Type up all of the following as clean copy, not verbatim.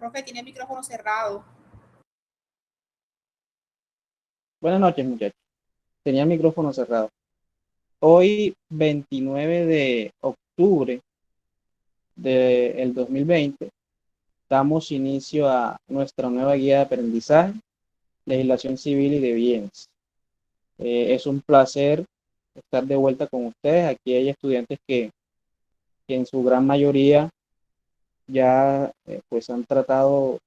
Profe, tiene el micrófono cerrado. Buenas noches, muchachos. Tenía el micrófono cerrado. Hoy, 29 de octubre del 2020, damos inicio a nuestra nueva guía de aprendizaje, legislación civil y de bienes. Es un placer estar de vuelta con ustedes. Aquí hay estudiantes que en su gran mayoría ya pues han tratado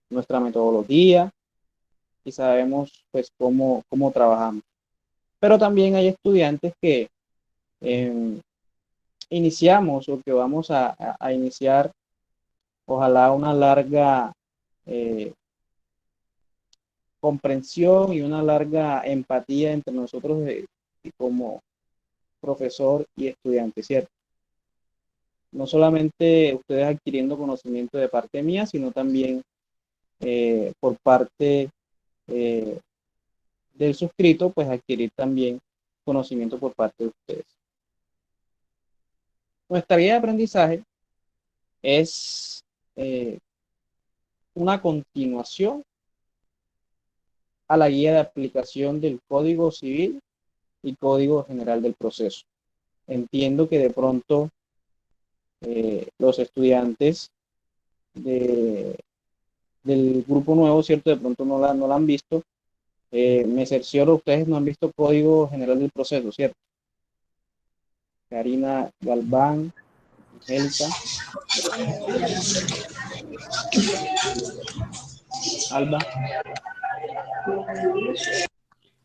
nuestra metodología y sabemos pues cómo trabajamos. Pero también hay estudiantes que eh, iniciamos o que vamos a iniciar, ojalá una larga comprensión y una larga empatía entre nosotros como profesor y estudiante, ¿cierto? No solamente ustedes adquiriendo conocimiento de parte mía, sino también por parte eh, del suscrito, pues adquirir también conocimiento por parte de ustedes. Nuestra guía de aprendizaje es una continuación a la guía de aplicación del Código Civil y Código General del Proceso. Entiendo que de pronto los estudiantes del grupo nuevo, ¿cierto? De pronto no la han visto. Me cercioro, ustedes no han visto Código General del Proceso, ¿cierto? Karina Galván, Angélica, Alba.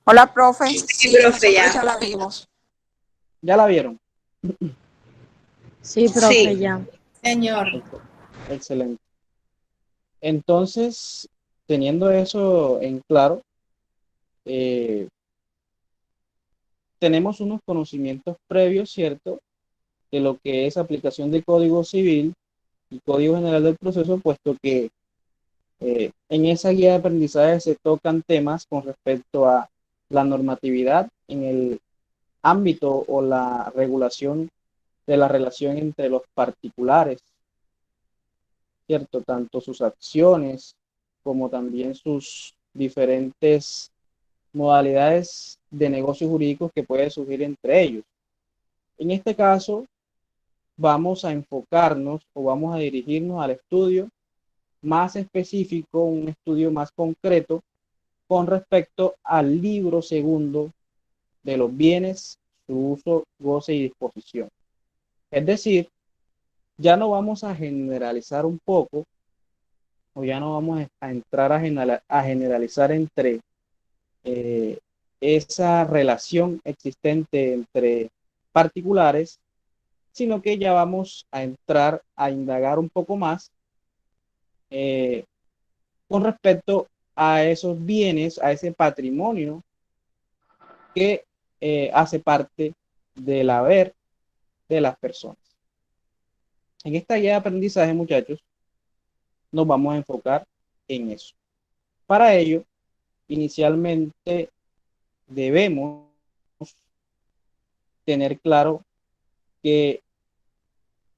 Hola, profe. Sí, Sí, profe, nosotros ya. ya la vimos. ¿Ya la vieron? Sí, profe, Sí, ya. señor. Excelente. Entonces, teniendo eso en claro, eh, tenemos unos conocimientos previos, ¿cierto? De lo que es aplicación del Código Civil y Código General del Proceso, puesto que en esa guía de aprendizaje se tocan temas con respecto a la normatividad en el ámbito o la regulación de la relación entre los particulares, ¿cierto? Tanto sus acciones como también sus diferentes modalidades de negocios jurídicos que pueden surgir entre ellos. En este caso, vamos a enfocarnos o vamos a dirigirnos al estudio más específico, un estudio más concreto con respecto al libro segundo de los bienes, su uso, goce y disposición. Es decir, ya no vamos a generalizar un poco o ya no vamos a entrar a generalizar entre eh, esa relación existente entre particulares, sino que ya vamos a entrar a indagar un poco más eh, con respecto a esos bienes, a ese patrimonio que hace parte del haber de las personas. En esta guía de aprendizaje, muchachos, nos vamos a enfocar en eso. Para ello, inicialmente debemos tener claro que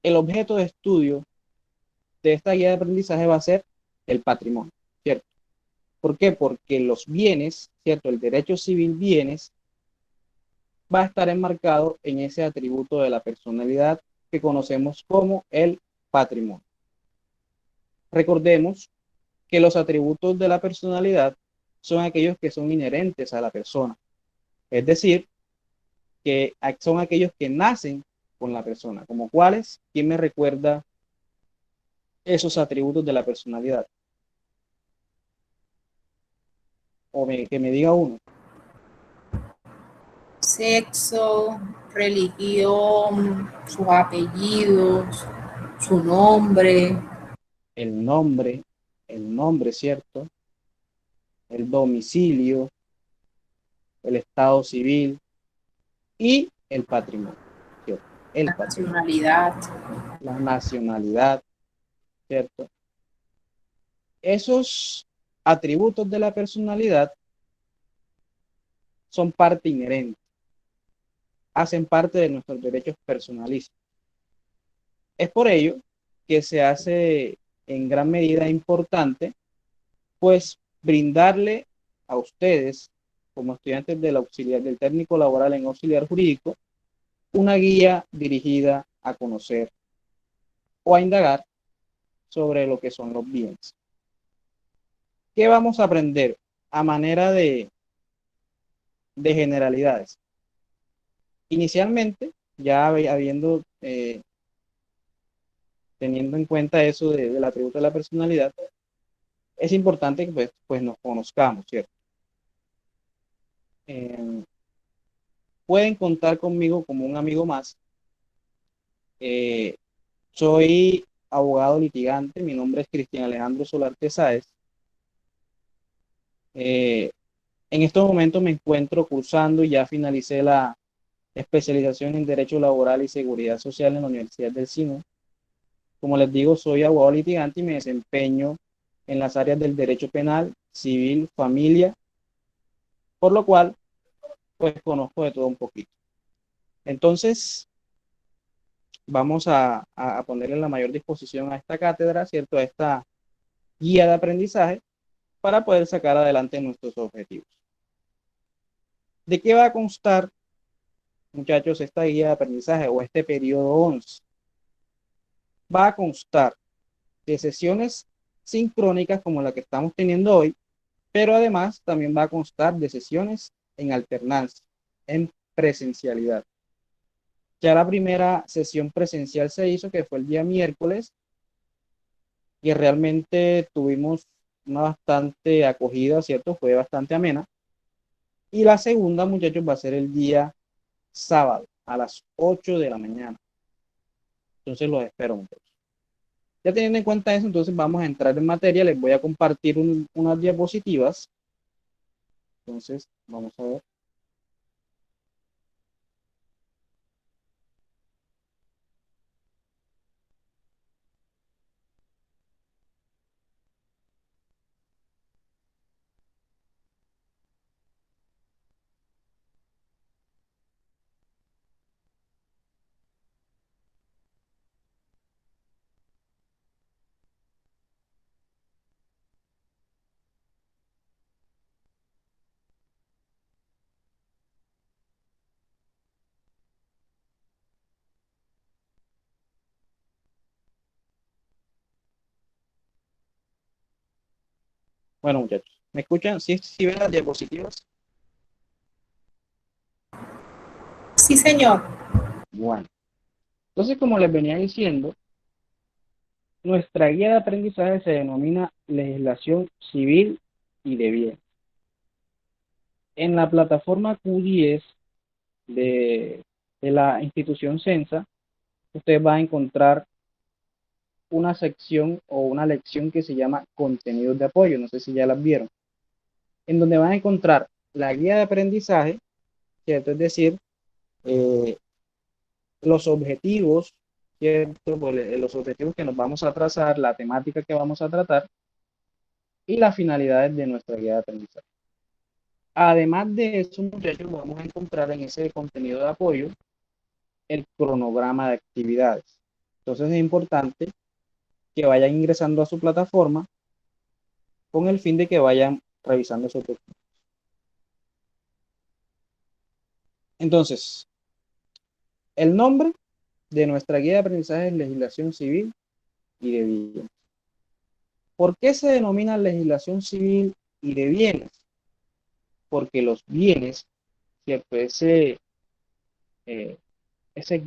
el objeto de estudio de esta guía de aprendizaje va a ser el patrimonio, ¿cierto? ¿Por qué? Porque los bienes, ¿cierto? El derecho civil bienes va a estar enmarcado en ese atributo de la personalidad que conocemos como el patrimonio. Recordemos que los atributos de la personalidad son aquellos que son inherentes a la persona, es decir, que son aquellos que nacen con la persona, como cuáles. ¿Quién me recuerda esos atributos de la personalidad? Que me diga uno. Sexo, religión, sus apellidos, su nombre. El nombre, ¿cierto? El domicilio, el estado civil y el patrimonio, ¿cierto? El La patrimonio, nacionalidad. la nacionalidad, ¿cierto? Esos atributos de la personalidad son parte inherente, hacen parte de nuestros derechos personalistas. Es por ello que se hace en gran medida importante, pues brindarle a ustedes, como estudiantes del auxiliar, del técnico laboral en auxiliar jurídico, una guía dirigida a conocer o a indagar sobre lo que son los bienes. ¿Qué vamos a aprender a manera de generalidades? Inicialmente, ya habiendo, teniendo en cuenta eso del atributo de la personalidad, es importante que pues nos conozcamos, ¿cierto? Pueden contar conmigo como un amigo más. Soy abogado litigante, mi nombre es Cristian Alejandro Solarte Sáez. En estos momentos me encuentro cursando y ya finalicé la especialización en Derecho Laboral y Seguridad Social en la Universidad del SINU. Como les digo, soy abogado litigante y me desempeño en las áreas del derecho penal, civil, familia, por lo cual, pues conozco de todo un poquito. Entonces, vamos a ponerle la mayor disposición a esta cátedra, ¿cierto? A esta guía de aprendizaje para poder sacar adelante nuestros objetivos. ¿De qué va a constar, muchachos, esta guía de aprendizaje o este periodo 11? Va a constar de sesiones sincrónicas como la que estamos teniendo hoy, pero además también va a constar de sesiones en alternancia, en presencialidad. Ya la primera sesión presencial se hizo, que fue el día miércoles, y realmente tuvimos una bastante acogida, ¿cierto? Fue bastante amena. Y la segunda, muchachos, va a ser el día sábado a las 8 de la mañana. Entonces los espero, muchachos. Ya teniendo en cuenta eso, entonces vamos a entrar en materia. Les voy a compartir unas diapositivas. Entonces, vamos a ver. Bueno, muchachos, ¿me escuchan? ¿Sí, sí ven las diapositivas? Sí, señor. Bueno, entonces, como les venía diciendo, nuestra guía de aprendizaje se denomina Legislación Civil y de Bienes. En la plataforma Q10 de la institución Censa, usted va a encontrar una sección o una lección que se llama Contenidos de Apoyo, no sé si ya las vieron, en donde van a encontrar la guía de aprendizaje, ¿cierto? Es decir, eh, los objetivos, ¿cierto? Pues, los objetivos que nos vamos a trazar, la temática que vamos a tratar y las finalidades de nuestra guía de aprendizaje. Además de eso, muchachos, vamos a encontrar en ese contenido de apoyo el cronograma de actividades. Entonces es importante que vayan ingresando a su plataforma con el fin de que vayan revisando su documento. Entonces, el nombre de nuestra guía de aprendizaje es Legislación Civil y de Bienes. ¿Por qué se denomina legislación civil y de bienes? Porque los bienes, ¿cierto? Ese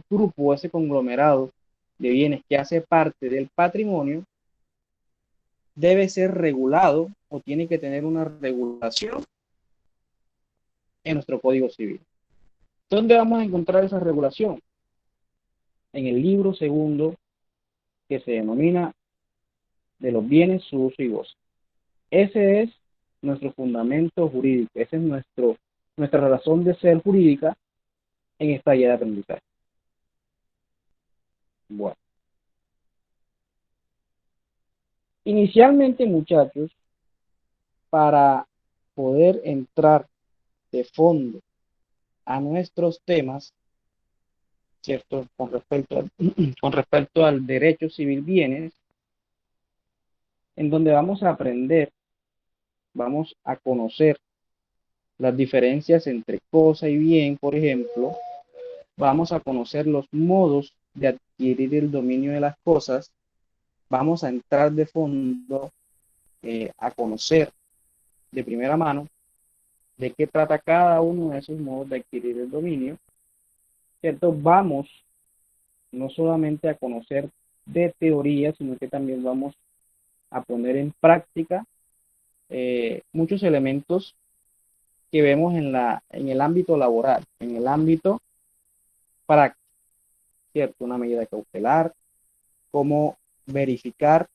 grupo, ese conglomerado de bienes que hace parte del patrimonio, debe ser regulado o tiene que tener una regulación en nuestro Código Civil. ¿Dónde vamos a encontrar esa regulación? En el libro segundo, que se denomina de los bienes, su uso y goce. Ese es nuestro fundamento jurídico, esa es nuestra razón de ser jurídica en esta guía de aprendizaje. Bueno, inicialmente, muchachos, para poder entrar de fondo a nuestros temas, ¿cierto? Con respecto al derecho civil bienes, en donde vamos a aprender, vamos a conocer las diferencias entre cosa y bien, por ejemplo. Vamos a conocer los modos de adquirir el dominio de las cosas. Vamos a entrar de fondo a conocer de primera mano de qué trata cada uno de esos modos de adquirir el dominio, ¿cierto? Vamos no solamente a conocer de teoría, sino que también vamos a poner en práctica muchos elementos que vemos en el ámbito laboral, en el ámbito práctico, ¿cierto? Una medida cautelar, cómo verificar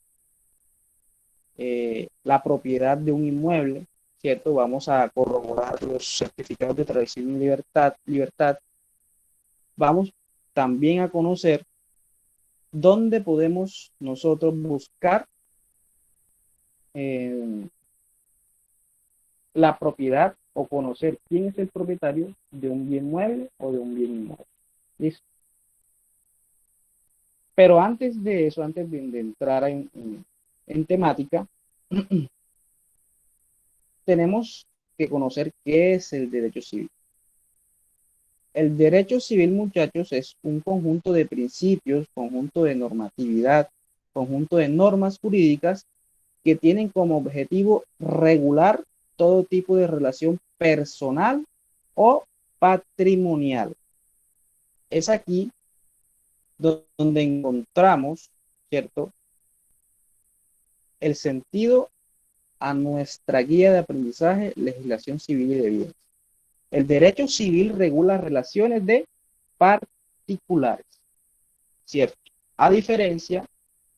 la propiedad de un inmueble, ¿cierto? Vamos a corroborar los certificados de tradición y libertad. Vamos también a conocer dónde podemos nosotros buscar la propiedad o conocer quién es el propietario de un bien mueble o de un bien inmueble. ¿Listo? Pero antes de eso, antes de entrar en temática, tenemos que conocer qué es el derecho civil. El derecho civil, muchachos, es un conjunto de principios, conjunto de normatividad, conjunto de normas jurídicas que tienen como objetivo regular todo tipo de relación personal o patrimonial. Es aquí donde encontramos, ¿cierto?, el sentido a nuestra guía de aprendizaje, legislación civil y de bienes. El derecho civil regula relaciones de particulares, ¿cierto? A diferencia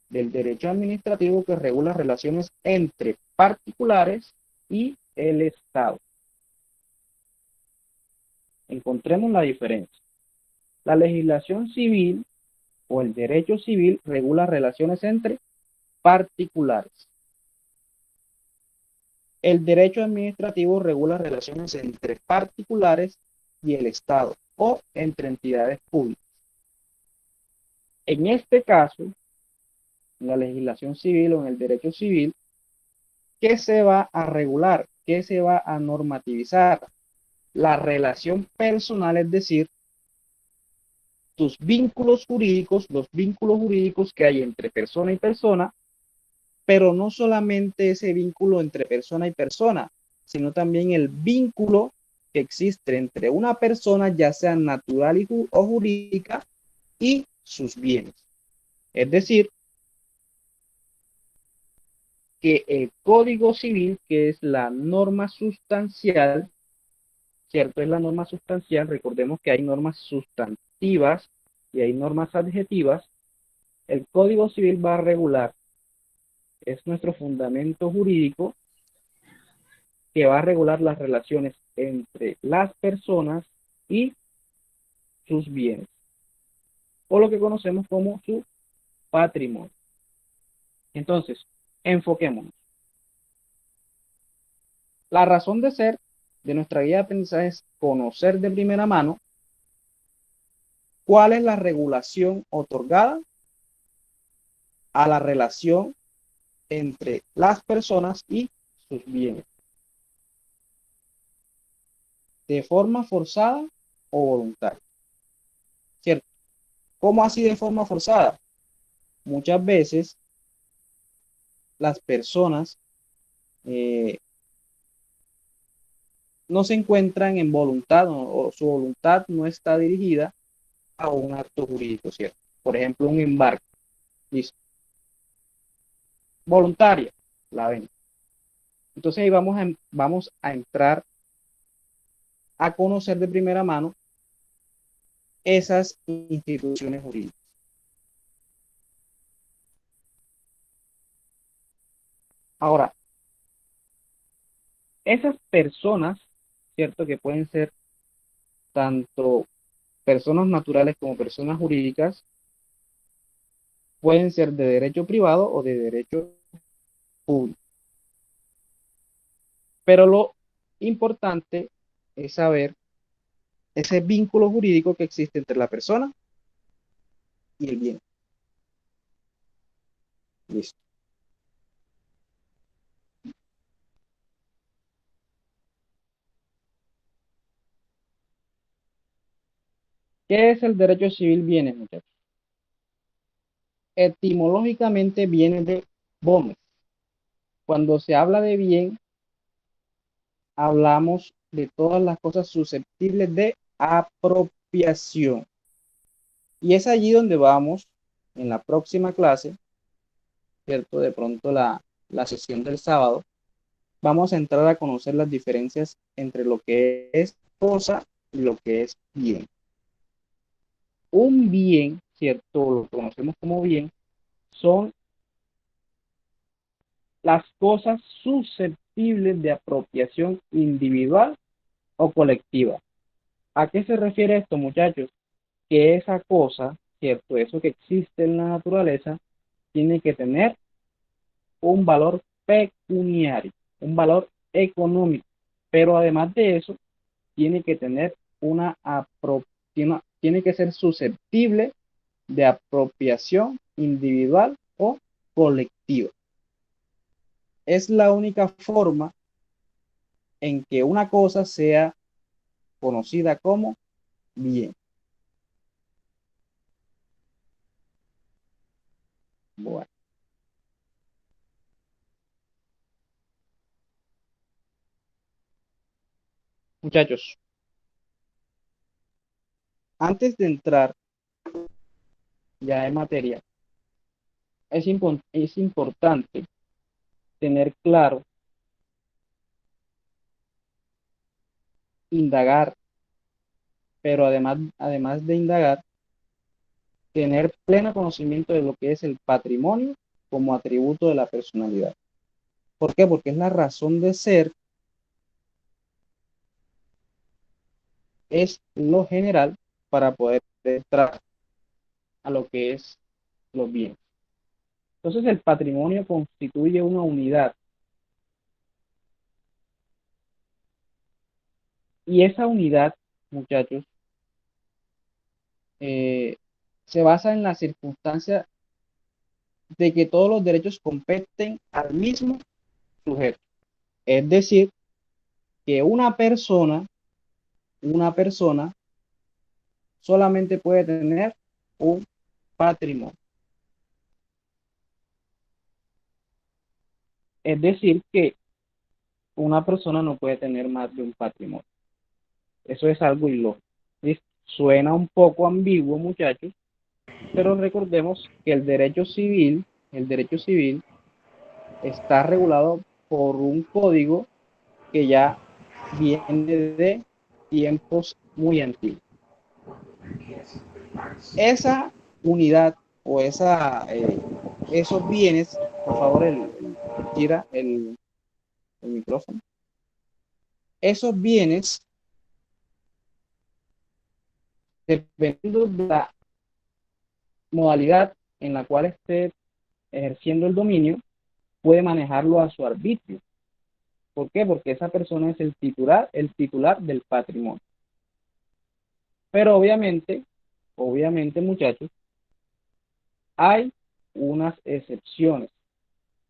del derecho administrativo que regula relaciones entre particulares y el Estado. Encontremos la diferencia. La legislación civil o el derecho civil regula relaciones entre particulares. El derecho administrativo regula relaciones entre particulares y el Estado o entre entidades públicas. En este caso, en la legislación civil o en el derecho civil, ¿qué se va a regular? ¿Qué se va a normativizar? La relación personal, es decir, tus vínculos jurídicos, los vínculos jurídicos que hay entre persona y persona, pero no solamente ese vínculo entre persona y persona, sino también el vínculo que existe entre una persona, ya sea natural o jurídica, y sus bienes. Es decir, que el Código Civil, que es la norma sustancial, ¿cierto? Es la norma sustancial. Recordemos que hay normas sustantivas y hay normas adjetivas. El Código Civil va a regular, es nuestro fundamento jurídico que va a regular las relaciones entre las personas y sus bienes, o lo que conocemos como su patrimonio. Entonces, enfoquémonos. La razón de ser de nuestra guía de aprendizaje es conocer de primera mano cuál es la regulación otorgada a la relación entre las personas y sus bienes, de forma forzada o voluntaria, ¿cierto? ¿Cómo así de forma forzada? Muchas veces las personas no se encuentran en voluntad o su voluntad no está dirigida a un acto jurídico, ¿cierto? Por ejemplo, un embarque. Listo. Voluntaria, la venta. Entonces ahí vamos a entrar a conocer de primera mano esas instituciones jurídicas. Ahora, esas personas, ¿cierto? Que pueden ser tanto personas naturales como personas jurídicas, pueden ser de derecho privado o de derecho público. Pero lo importante es saber ese vínculo jurídico que existe entre la persona y el bien. Listo. ¿Qué es el derecho civil bienes, muchachos? Etimológicamente viene de bono. Cuando se habla de bien, hablamos de todas las cosas susceptibles de apropiación. Y es allí donde vamos en la próxima clase, ¿cierto? De pronto la sesión del sábado, vamos a entrar a conocer las diferencias entre lo que es cosa y lo que es bien. Un bien, ¿cierto? Lo conocemos como bien, son las cosas susceptibles de apropiación individual o colectiva. ¿A qué se refiere esto, muchachos? Que esa cosa, ¿cierto? Eso que existe en la naturaleza, tiene que tener un valor pecuniario, un valor económico, pero además de eso, tiene que tener tiene que ser susceptible de apropiación individual o colectiva. Es la única forma en que una cosa sea conocida como bien. Bueno. Muchachos, antes de entrar ya en materia, es importante tener claro, indagar, pero además de indagar, tener pleno conocimiento de lo que es el patrimonio como atributo de la personalidad. ¿Por qué? Porque es la razón de ser, es lo general para poder entrar a lo que es los bienes. Entonces el patrimonio constituye una unidad y esa unidad, muchachos, se basa en la circunstancia de que todos los derechos competen al mismo sujeto. Es decir, que una persona solamente puede tener un patrimonio. Es decir, que una persona no puede tener más de un patrimonio. Eso es algo ilógico. Suena un poco ambiguo, muchachos, pero recordemos que el derecho civil está regulado por un código que ya viene de tiempos muy antiguos. Esa unidad o esos bienes, por favor, gira el micrófono. Esos bienes, dependiendo de la modalidad en la cual esté ejerciendo el dominio, puede manejarlo a su arbitrio. ¿Por qué? Porque esa persona es el titular del patrimonio. Pero obviamente, muchachos, hay unas excepciones.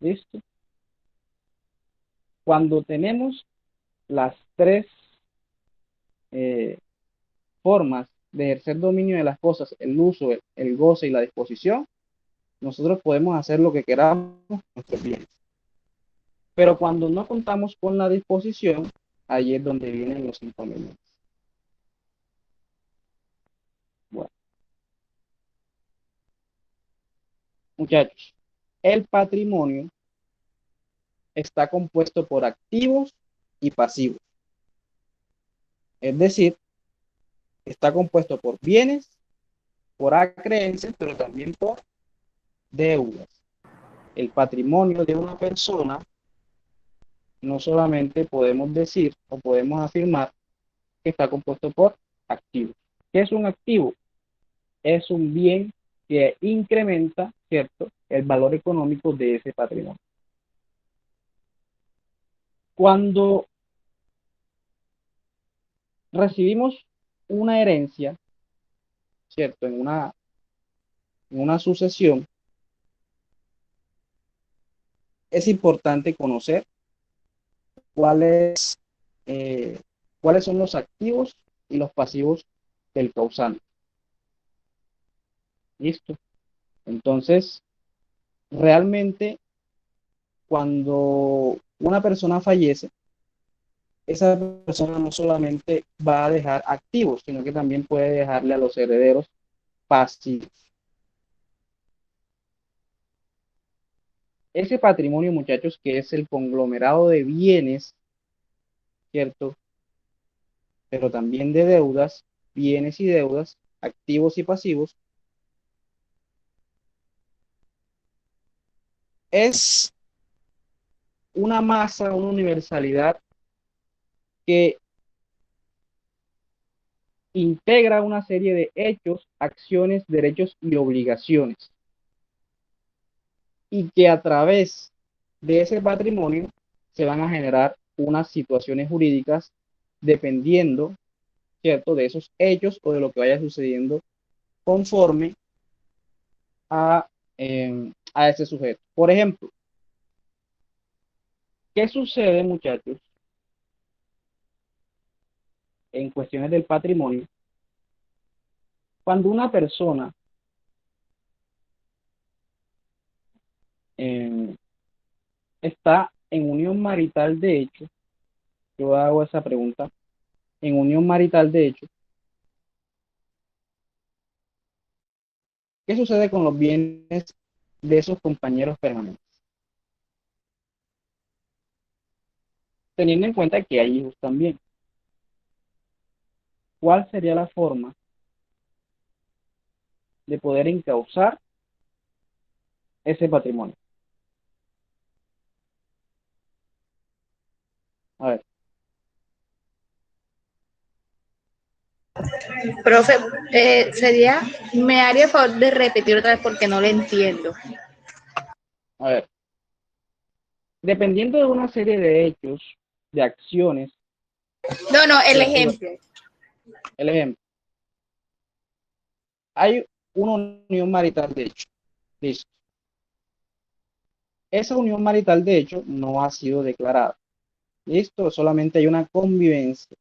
¿Listo? Cuando tenemos las tres formas de ejercer dominio de las cosas, el uso, el goce y la disposición, nosotros podemos hacer lo que queramos con nuestros bienes. Pero cuando no contamos con la disposición, ahí es donde vienen los inconvenientes. Bueno, muchachos, el patrimonio está compuesto por activos y pasivos. Es decir, está compuesto por bienes, por acreencias, pero también por deudas. El patrimonio de una persona no solamente podemos decir o podemos afirmar que está compuesto por activos. ¿Qué es un activo? Es un bien que incrementa, ¿cierto?, el valor económico de ese patrimonio. Cuando recibimos una herencia, ¿cierto?, en una sucesión, es importante conocer cuáles son los activos y los pasivos del causante. ¿Listo? Entonces, realmente, cuando una persona fallece, esa persona no solamente va a dejar activos, sino que también puede dejarle a los herederos pasivos. Ese patrimonio, muchachos, que es el conglomerado de bienes, ¿cierto? Pero también de deudas, bienes y deudas, activos y pasivos, es una masa, una universalidad que integra una serie de hechos, acciones, derechos y obligaciones, y que a través de ese patrimonio se van a generar unas situaciones jurídicas dependiendo, ¿cierto?, de esos hechos o de lo que vaya sucediendo conforme a ese sujeto. Por ejemplo, ¿qué sucede, muchachos, en cuestiones del patrimonio cuando una persona eh, está en unión marital de hecho? Yo hago esa pregunta. En unión marital de hecho, ¿qué sucede con los bienes de esos compañeros permanentes? Teniendo en cuenta que hay hijos también. ¿Cuál sería la forma de poder encauzar ese patrimonio? A ver, Profe, me haría el favor de repetir otra vez porque no lo entiendo. a ver. Dependiendo de una serie de hechos, de acciones, No, el ¿cierto? ejemplo. El ejemplo. Hay una unión marital de hecho. Listo. Esa unión marital de hecho no ha sido declarada. Listo, solamente hay una convivencia.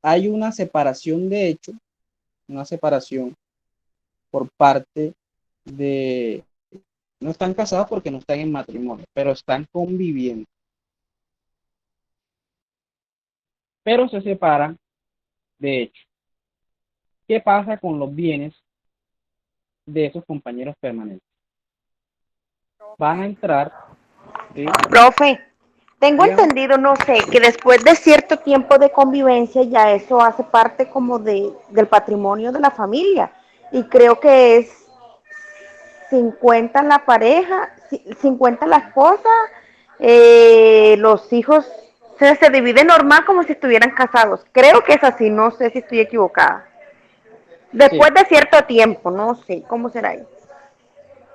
Hay una separación de hecho, una separación por parte de... No están casados porque no están en matrimonio, pero están conviviendo. Pero se separan de hecho. ¿Qué pasa con los bienes de esos compañeros permanentes? Van a entrar, ¿sí? Profe, tengo Dígame. entendido, no sé, que después de cierto tiempo de convivencia ya eso hace parte como del patrimonio de la familia. Y creo que es 50 la pareja, 50 la esposa, los hijos se dividen normal como si estuvieran casados. Creo que es así, no sé si estoy equivocada. Sí, Después de cierto tiempo, no sé, ¿cómo será ahí?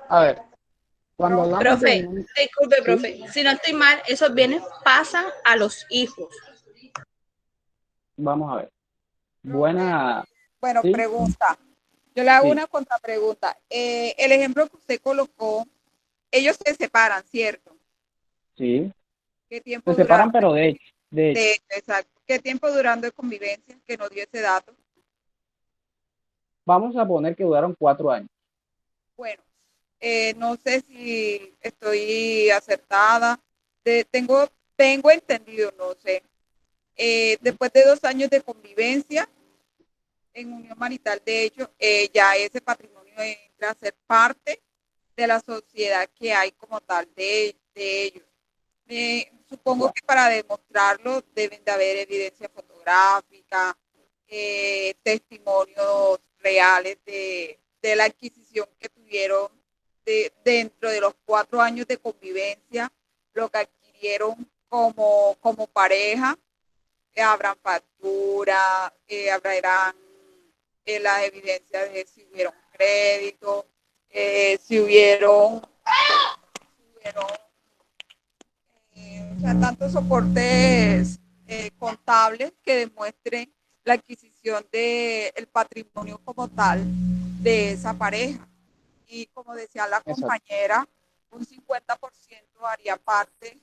a ver, cuando hablamos de Profe, unión, disculpe, sí, profe. Si no estoy mal, esos bienes pasan a los hijos. vamos a ver. Profe, Buena, bueno, sí, pregunta. Yo le hago sí, una contrapregunta. El ejemplo que usted colocó, ellos se separan, ¿cierto? sí, ¿Qué se tiempo duraron? separan, pero de hecho, Exacto. ¿Qué tiempo duraron de convivencia? Que no dio ese dato. vamos a poner que duraron 4 años. Bueno, no sé si estoy acertada. Tengo entendido, no sé. Después de 2 años de convivencia en unión marital, de hecho, ya ese patrimonio entra a ser parte de la sociedad que hay como tal de ellos. Supongo Bueno, que para demostrarlo deben de haber evidencia fotográfica, testimonios reales de la adquisición que tuvieron dentro de los 4 años de convivencia, lo que adquirieron como pareja. Habrán factura, habrán las evidencias de si hubieron crédito, si hubieron o sea, tantos soportes contables que demuestren la adquisición del patrimonio como tal de esa pareja. Y como decía la exacto. compañera, un 50% haría parte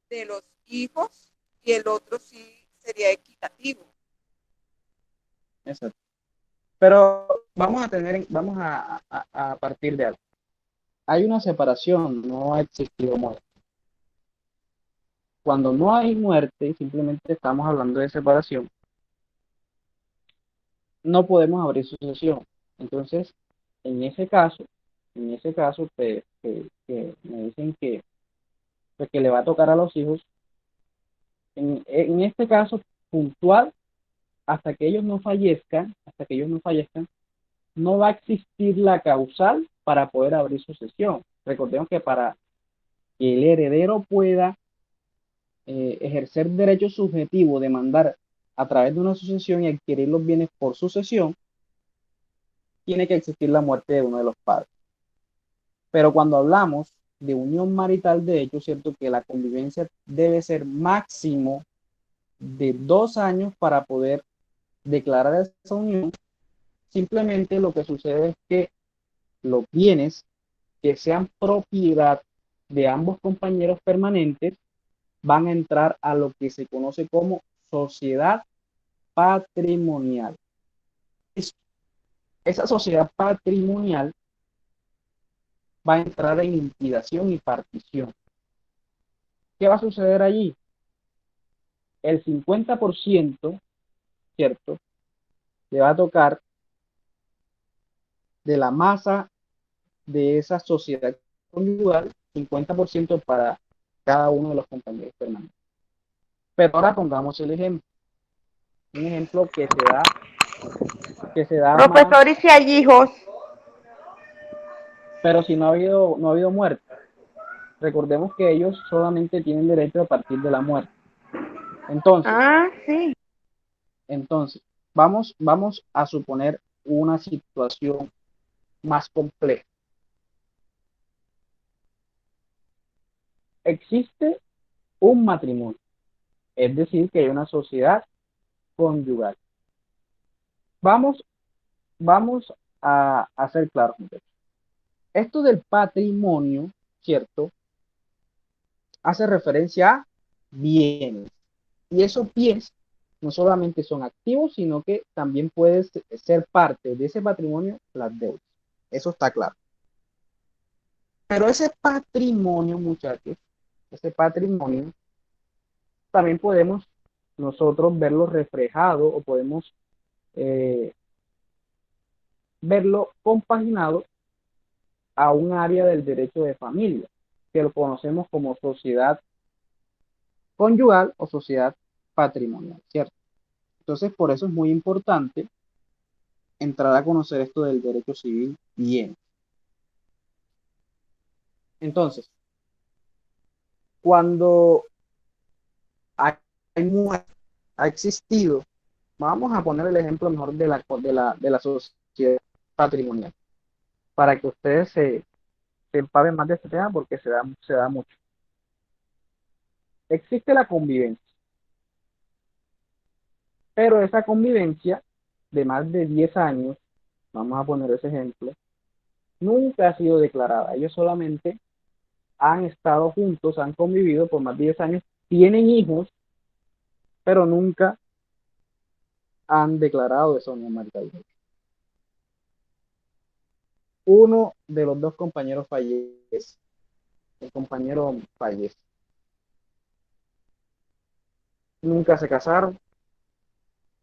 de los hijos y el otro sí sería equitativo. Exacto. Pero vamos a partir de algo. Hay una separación, no ha existido muerte. Cuando no hay muerte, simplemente estamos hablando de separación, no podemos abrir sucesión. Entonces, en ese caso, que me dicen que, pues, que le va a tocar a los hijos, en este caso puntual, hasta que ellos no fallezcan, no va a existir la causal para poder abrir sucesión. Recordemos que para que el heredero pueda ejercer derecho subjetivo, demandar a través de una sucesión y adquirir los bienes por sucesión, tiene que existir la muerte de uno de los padres. Pero cuando hablamos de unión marital, de hecho, cierto que la convivencia debe ser máximo de 2 años para poder declarar esa unión. Simplemente lo que sucede es que los bienes que sean propiedad de ambos compañeros permanentes van a entrar a lo que se conoce como sociedad patrimonial. Esa sociedad patrimonial va a entrar en liquidación y partición. ¿Qué va a suceder allí? El 50%, ¿cierto?, le va a tocar de la masa de esa sociedad conyugal, 50% para cada uno de los compañeros permanentes. Pero ahora pongamos el ejemplo. Un ejemplo que se da más, Profesor, ¿y si hay hijos? pero si no ha habido muerte. Recordemos que ellos solamente tienen derecho a partir de la muerte. Sí. Entonces, vamos a suponer una situación más compleja. Existe un matrimonio, es decir, que hay una sociedad conyugal. Vamos a hacer claro. Esto del patrimonio, ¿cierto?, hace referencia a bienes. Y esos bienes no solamente son activos, sino que también puede ser parte de ese patrimonio las deudas. Eso está claro. Pero ese patrimonio, muchachos, ese patrimonio, también podemos nosotros verlo reflejado o podemos verlo compaginado a un área del derecho de familia, que lo conocemos como sociedad conyugal o sociedad patrimonial, ¿cierto? Entonces, por eso es muy importante entrar a conocer esto del derecho civil bien. Entonces, cuando hay muerte, ha existido, vamos a poner el ejemplo mejor de la sociedad patrimonial, para que ustedes se empapen más de este tema porque se da mucho. Existe la convivencia, pero esa convivencia de más de 10 años, vamos a poner ese ejemplo, nunca ha sido declarada. Ellos solamente han estado juntos, han convivido por más de 10 años, tienen hijos, pero nunca han declarado esa unión marital. Uno de los dos compañeros fallece, el compañero fallece. Nunca se casaron,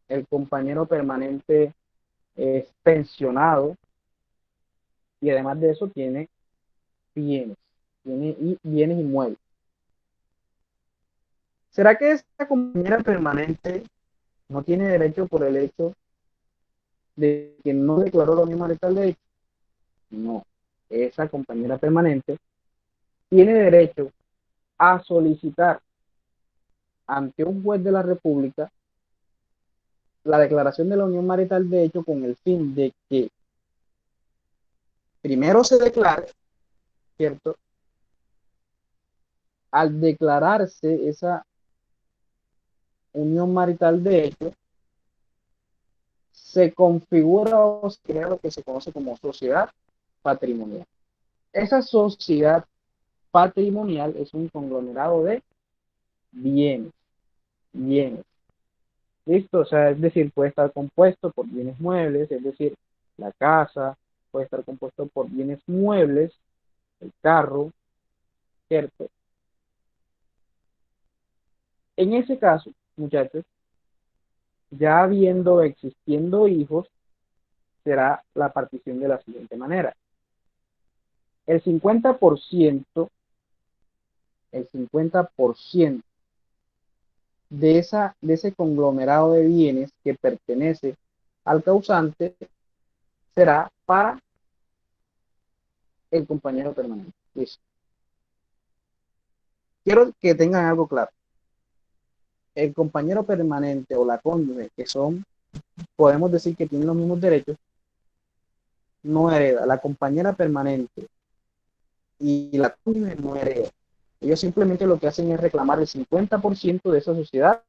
el compañero permanente es pensionado y además de eso tiene bienes, bienes inmuebles. ¿Será que esta compañera permanente no tiene derecho por el hecho de que no declaró la unión marital de hecho? No, esa compañera permanente tiene derecho a solicitar ante un juez de la República la declaración de la unión marital de hecho con el fin de que primero se declare, ¿cierto? Al declararse esa unión marital de hecho, se configura o se crea lo que se conoce como sociedad patrimonial. Esa sociedad patrimonial es un conglomerado de bienes. ¿Listo? O sea, es decir, puede estar compuesto por bienes muebles, es decir, la casa, puede estar compuesto por bienes muebles, el carro, ¿cierto? En ese caso, muchachos, ya habiendo existiendo hijos, será la partición de la siguiente manera. El 50%, el 50% de ese conglomerado de bienes que pertenece al causante será para el compañero permanente. Listo. Quiero que tengan algo claro. El compañero permanente o la cónyuge, que son, podemos decir que tienen los mismos derechos, no hereda. La compañera permanente y la cónyuge no hereda. Ellos simplemente lo que hacen es reclamar el 50% de esa sociedad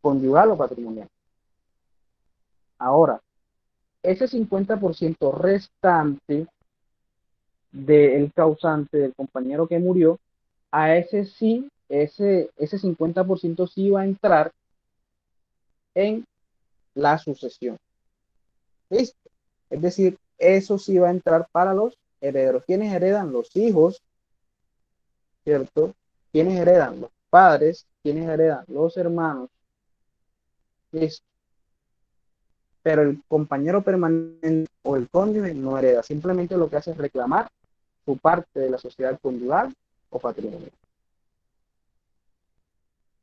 conyugal o patrimonial. Ahora, ese 50% restante del causante, del compañero que murió, a ese sí, ese 50% sí va a entrar en la sucesión. ¿Listo? Es decir, eso sí va a entrar para los herederos. ¿Quiénes heredan? Los hijos, ¿cierto? ¿Quiénes heredan? Los padres. ¿Quiénes heredan? Los hermanos. ¿Listo? Pero el compañero permanente o el cónyuge no hereda. Simplemente lo que hace es reclamar su parte de la sociedad conyugal o patrimonial.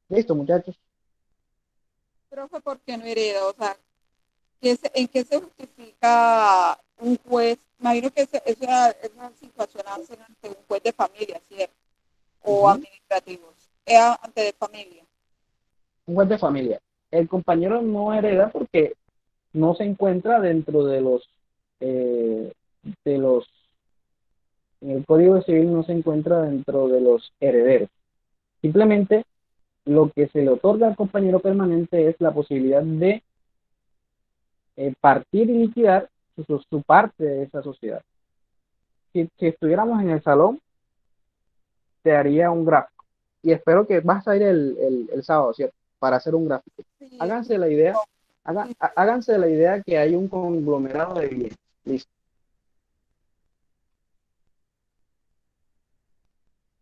¿Listo, muchachos? Profe, ¿por qué no hereda? O sea, ¿en qué se justifica un juez? Imagino que esa situación hace ante un juez de familia, ¿cierto? O administrativos. Ante de familia. Un juez de familia. El compañero no hereda porque no se encuentra dentro eh, de los, en el Código Civil no se encuentra dentro de los herederos. Simplemente lo que se le otorga al compañero permanente es la posibilidad de partir y liquidar su parte de esa sociedad. Si estuviéramos en el salón, te haría un gráfico. Y espero que vas a ir el sábado, ¿cierto? Para hacer un gráfico. Sí, Háganse la idea, háganse la idea que hay un conglomerado de bienes. Listo.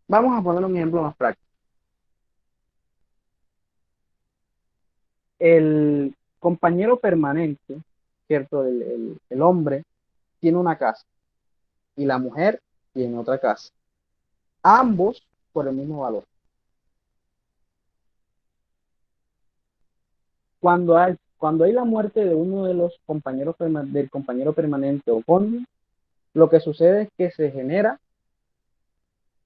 Vamos a poner un ejemplo más práctico. El compañero permanente, ¿cierto? El hombre tiene una casa y la mujer tiene otra casa. Ambos por el mismo valor. Cuando hay la muerte de uno de los compañeros del compañero permanente o cónyuge, lo que sucede es que se genera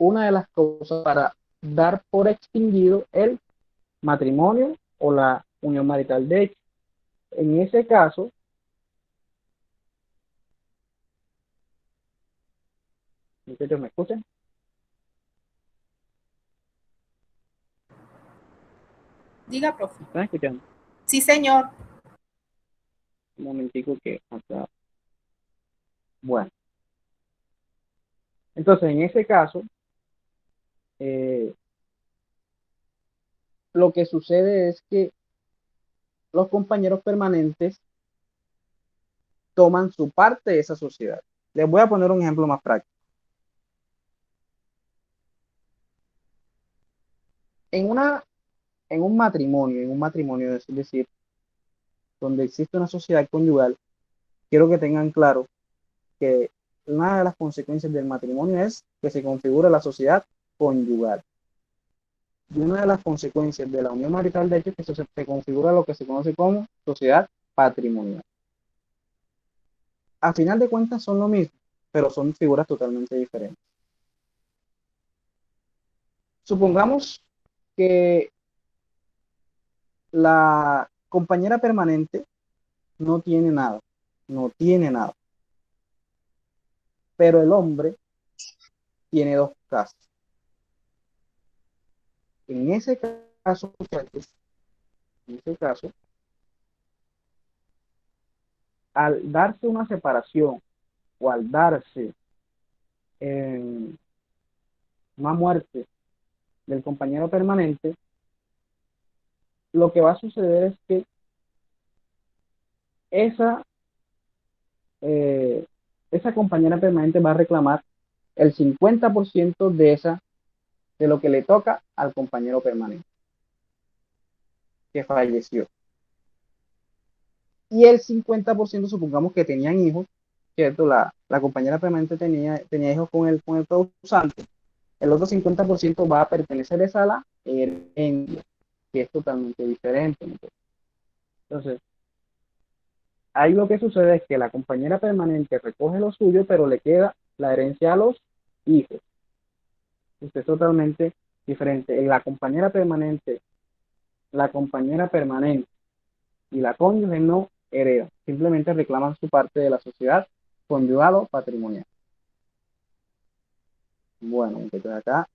una de las causas para dar por extinguido el matrimonio o la unión marital. De hecho, en ese caso, muchachos, ¿me escuchan? Diga, profe. ¿Me están escuchando? Sí, señor. Un momentico que acá. Bueno, entonces en ese caso, eh, lo que sucede es que los compañeros permanentes toman su parte de esa sociedad. Les voy a poner un ejemplo más práctico. En una, en un matrimonio, es decir, donde existe una sociedad conyugal, quiero que tengan claro que una de las consecuencias del matrimonio es que se configura la sociedad conyugal. Y una de las consecuencias de la unión marital, de hecho, es que se configura lo que se conoce como sociedad patrimonial. A final de cuentas son lo mismo, pero son figuras totalmente diferentes. Supongamos que la compañera permanente no tiene nada, no tiene nada, pero el hombre tiene dos casas. En ese caso, muchachos, en ese caso, al darse una separación o al darse una muerte del compañero permanente, lo que va a suceder es que esa, esa compañera permanente va a reclamar el 50% de lo que le toca al compañero permanente que falleció. Y el 50%, supongamos que tenían hijos, ¿cierto? La compañera permanente tenía hijos con el causante. El otro 50% va a pertenecer a la herencia, que es totalmente diferente, ¿no? Entonces, ahí lo que sucede es que la compañera permanente recoge lo suyo, pero le queda la herencia a los hijos. Esto es totalmente diferente. La compañera permanente y la cónyuge no heredan, simplemente reclaman su parte de la sociedad conyugal o patrimonial. Bueno, entonces acá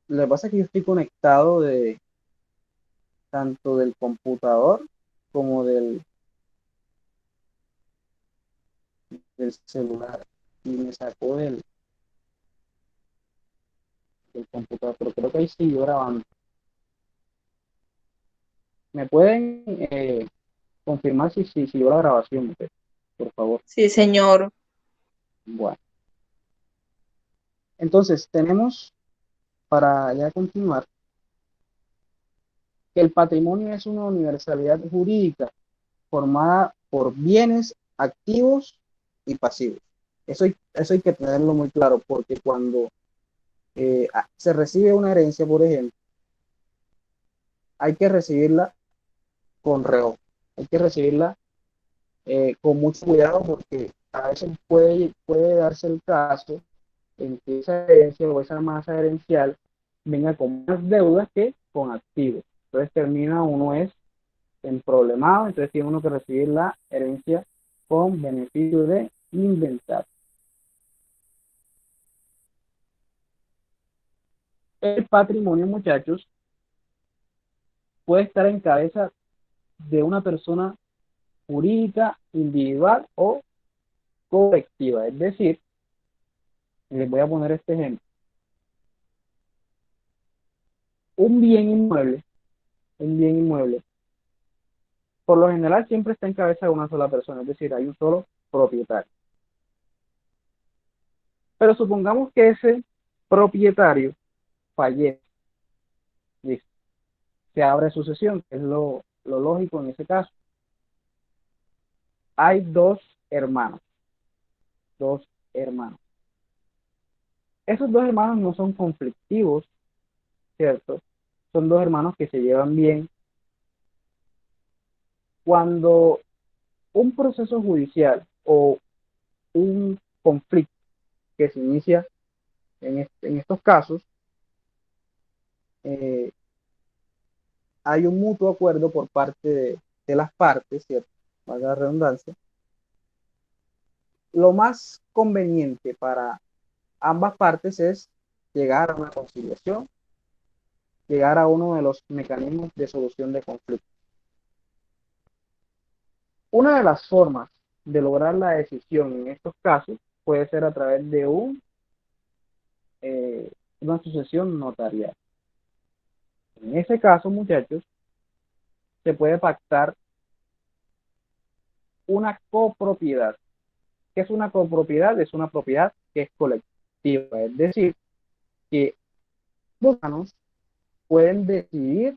lo que pasa es que yo estoy conectado tanto del computador como del celular y me sacó del computador, pero creo que ahí siguió grabando. ¿Me pueden confirmar si siguió la grabación, mujer? Por favor? Sí, señor. Bueno, entonces tenemos, para ya continuar, que el patrimonio es una universalidad jurídica formada por bienes activos y pasivos. Eso hay que tenerlo muy claro, porque cuando se recibe una herencia, por ejemplo, hay que recibirla con reojo, hay que recibirla con mucho cuidado, porque a veces puede darse el caso en que esa herencia o esa masa herencial venga con más deudas que con activos. Entonces termina uno es en problemado, entonces tiene uno que recibir la herencia con beneficio de inventario. El patrimonio, muchachos, puede estar en cabeza de una persona jurídica, individual o colectiva. Es decir, les voy a poner este ejemplo. Un bien inmueble, por lo general siempre está en cabeza de una sola persona, es decir, hay un solo propietario. Pero supongamos que ese propietario fallece, listo, se abre sucesión, que es lo lógico en ese caso. Hay dos hermanos. Esos dos hermanos no son conflictivos, ¿cierto? Son dos hermanos que se llevan bien. Cuando un proceso judicial o un conflicto que se inicia en estos casos, hay un mutuo acuerdo por parte de las partes, ¿cierto? Valga la redundancia. Lo más conveniente para ambas partes es llegar a una conciliación, llegar a uno de los mecanismos de solución de conflictos. Una de las formas de lograr la decisión en estos casos puede ser a través de una sucesión notarial. En ese caso, muchachos, se puede pactar una copropiedad. ¿Qué es una copropiedad? Es una propiedad que es colectiva, es decir, que los hermanos pueden decidir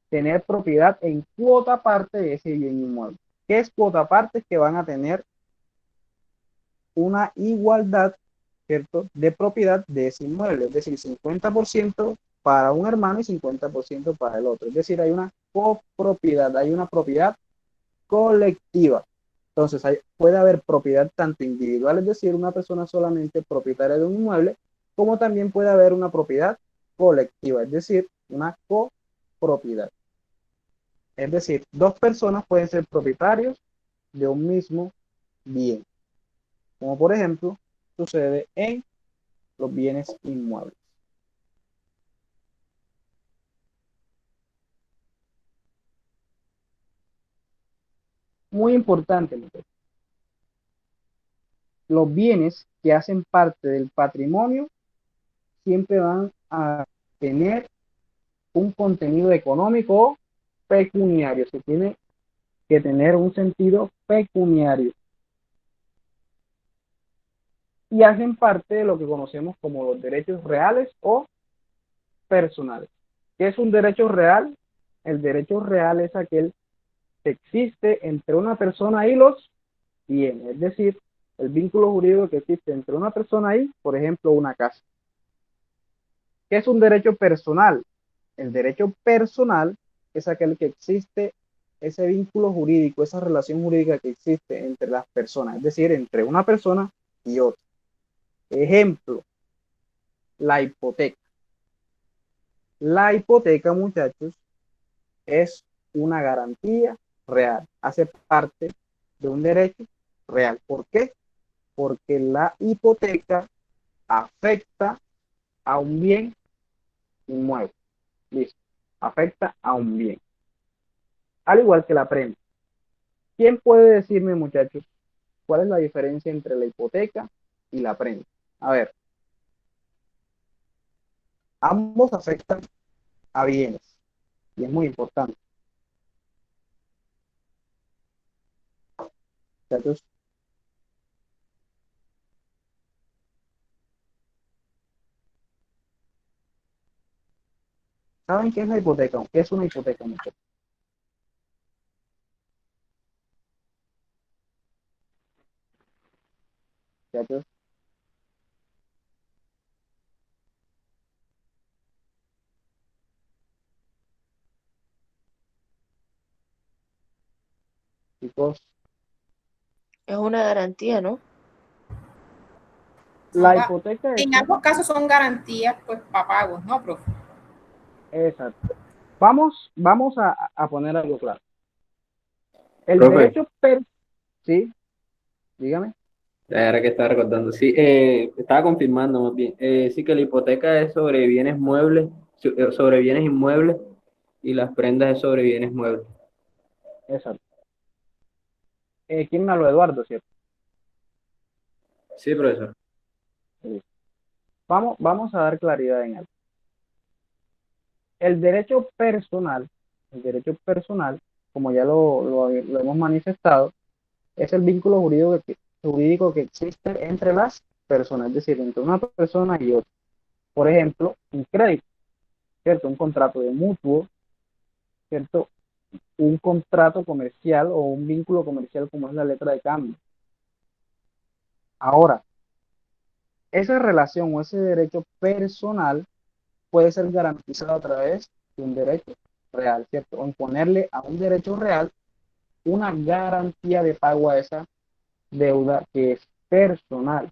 tener propiedad en cuota parte de ese bien inmueble. ¿Qué es cuota parte? Es que van a tener una igualdad, ¿cierto?, de propiedad de ese inmueble, es decir, 50% para un hermano y 50% para el otro. Es decir, hay una copropiedad, hay una propiedad colectiva. Entonces, puede haber propiedad tanto individual, es decir, una persona solamente propietaria de un inmueble, como también puede haber una propiedad colectiva, es decir, una copropiedad. Es decir, dos personas pueden ser propietarios de un mismo bien, como por ejemplo sucede en los bienes inmuebles. Muy importante, los bienes que hacen parte del patrimonio siempre van a tener un contenido económico o pecuniario. Se tiene que tener un sentido pecuniario y hacen parte de lo que conocemos como los derechos reales o personales. ¿Qué es un derecho real? El derecho real es aquel que existe entre una persona y los bienes, es decir, el vínculo jurídico que existe entre una persona y, por ejemplo, una casa. ¿Qué es un derecho personal? El derecho personal es aquel que existe ese vínculo jurídico, esa relación jurídica que existe entre las personas, es decir, entre una persona y otra. Ejemplo, la hipoteca. La hipoteca, muchachos, es una garantía real, hace parte de un derecho real. ¿Por qué? Porque la hipoteca afecta a un bien inmueble. Listo. Afecta a un bien. Al igual que la prenda. ¿Quién puede decirme, muchachos, cuál es la diferencia entre la hipoteca y la prenda? A ver. Ambos afectan a bienes. Y es muy importante. Muchachos, ¿saben qué es la hipoteca? ¿Qué es una hipoteca, muchachos? Muchachos, chicos, Es una garantía, ¿no? la hipoteca es En ambos casos son garantías, pues, para pagos, ¿no, profe? exacto. Vamos a poner algo claro. El Profe, derecho sí, dígame. ahora que estaba recordando, sí, estaba confirmando más bien, sí que la hipoteca es sobre bienes muebles, sobre bienes inmuebles y las prendas es sobre bienes muebles. Exacto. ¿Quién me habló? Eduardo, ¿cierto? Sí, profesor. Sí. Vamos a dar claridad en algo. El derecho personal, como ya lo hemos manifestado, es el vínculo jurídico que existe entre las personas, es decir, entre una persona y otra. Por ejemplo, un crédito, ¿cierto? Un contrato de mutuo, ¿cierto? Un contrato comercial o un vínculo comercial como es la letra de cambio. Ahora, esa relación o ese derecho personal puede ser garantizado a través de un derecho real, ¿cierto? O imponerle a un derecho real una garantía de pago a esa deuda que es personal.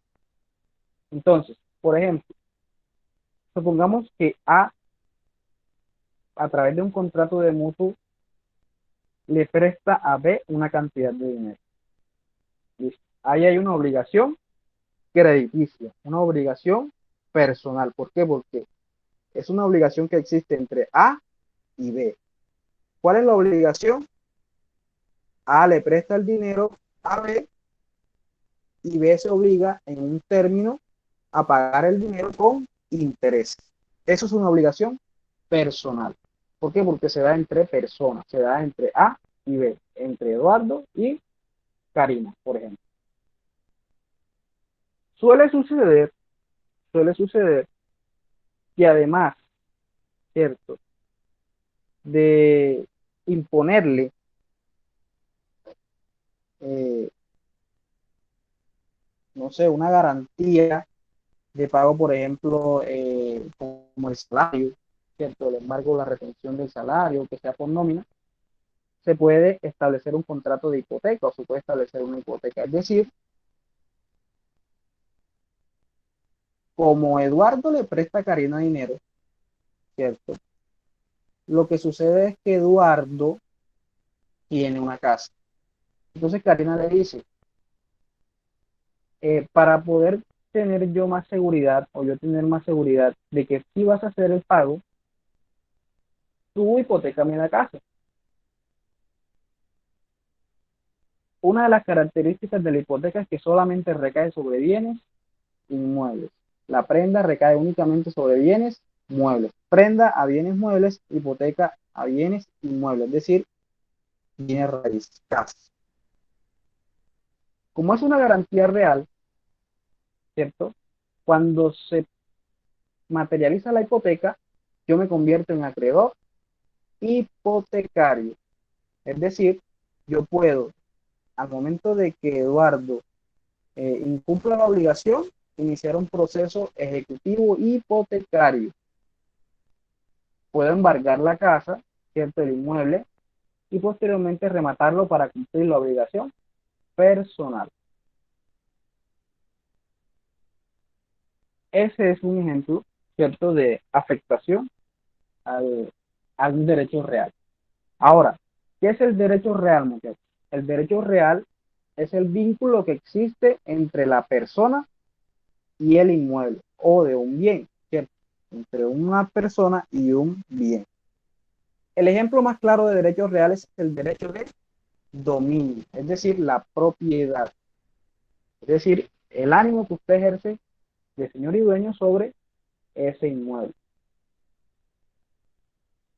Entonces, por ejemplo, supongamos que a través de un contrato de mutuo, le presta a B una cantidad de dinero. ¿Listo? Ahí hay una obligación crediticia, una obligación personal. ¿Por qué? Porque es una obligación que existe entre A y B. ¿Cuál es la obligación? A le presta el dinero a B y B se obliga en un término a pagar el dinero con intereses. Eso es una obligación personal. ¿Por qué? Porque se da entre personas, se da entre A y B, entre Eduardo y Karina, por ejemplo. Suele suceder que además, ¿cierto?, de imponerle no sé, una garantía de pago, por ejemplo, como el salario, ¿cierto? El embargo, la retención del salario, que sea por nómina, se puede establecer un contrato de hipoteca o se puede establecer una hipoteca. Es decir, como Eduardo le presta a Karina dinero, ¿cierto? Lo que sucede es que Eduardo tiene una casa. Entonces Karina le dice, para poder tener yo más seguridad o yo tener más seguridad de que sí vas a hacer el pago, tú hipotecame la casa. Una de las características de la hipoteca es que solamente recae sobre bienes inmuebles. La prenda recae únicamente sobre bienes muebles. Prenda a bienes muebles, hipoteca a bienes inmuebles. Es decir, bienes raíces, casas. Como es una garantía real, ¿cierto? Cuando se materializa la hipoteca, yo me convierto en acreedor hipotecario. Es decir, yo puedo, al momento de que Eduardo incumpla la obligación, iniciar un proceso ejecutivo hipotecario. Puedo embargar la casa, ¿cierto? El inmueble, y posteriormente rematarlo para cumplir la obligación personal. Ese es un ejemplo, ¿cierto?, de afectación a un derecho real. Ahora, ¿qué es el derecho real, muchachos? El derecho real es el vínculo que existe entre la persona y el inmueble, o de un bien, ¿cierto? Entre una persona y un bien. El ejemplo más claro de derechos reales es el derecho de dominio, es decir, la propiedad. Es decir, el ánimo que usted ejerce de señor y dueño sobre ese inmueble.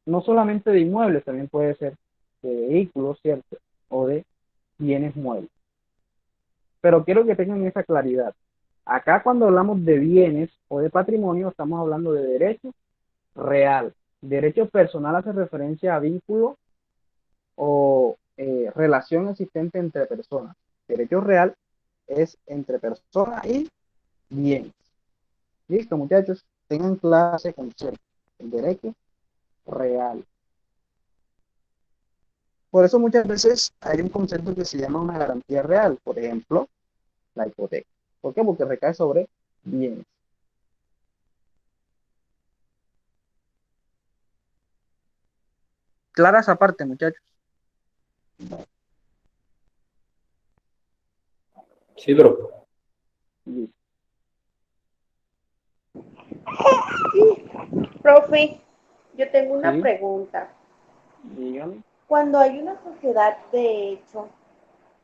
No solamente de inmuebles, también puede ser de vehículos, ¿cierto? O de bienes muebles. Pero quiero que tengan esa claridad. Acá cuando hablamos de bienes o de patrimonio, estamos hablando de derecho real. Derecho personal hace referencia a vínculo o relación existente entre personas. Derecho real es entre personas y bienes. Listo, muchachos, tengan clase concepto. El derecho real. Por eso muchas veces hay un concepto que se llama una garantía real, por ejemplo, la hipoteca. ¿Por qué? Porque recae sobre bienes. Clara esa parte, muchachos. Sí, profe. Listo. Profe, yo tengo una Sí, pregunta. dígame. Cuando hay una sociedad de hecho,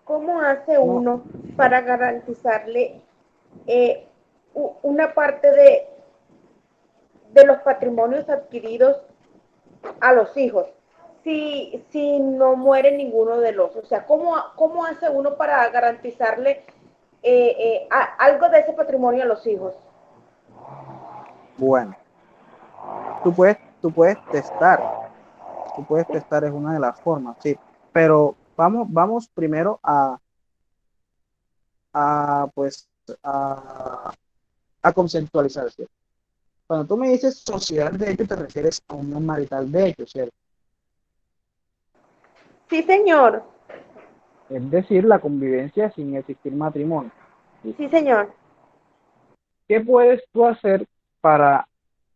¿cómo hace No, uno para garantizarle eh, una parte de los patrimonios adquiridos a los hijos si no muere ninguno de los? O sea, ¿cómo hace uno para garantizarle algo de ese patrimonio a los hijos? bueno, tú puedes testar es una de las formas, sí, pero vamos primero pues, a conceptualizar, ¿cierto? Cuando tú me dices sociedad de hecho, te refieres a unión marital de hecho, ¿cierto? Sí, señor. Es decir, la convivencia sin existir matrimonio. ¿Sí? Sí, señor. ¿Qué puedes tú hacer para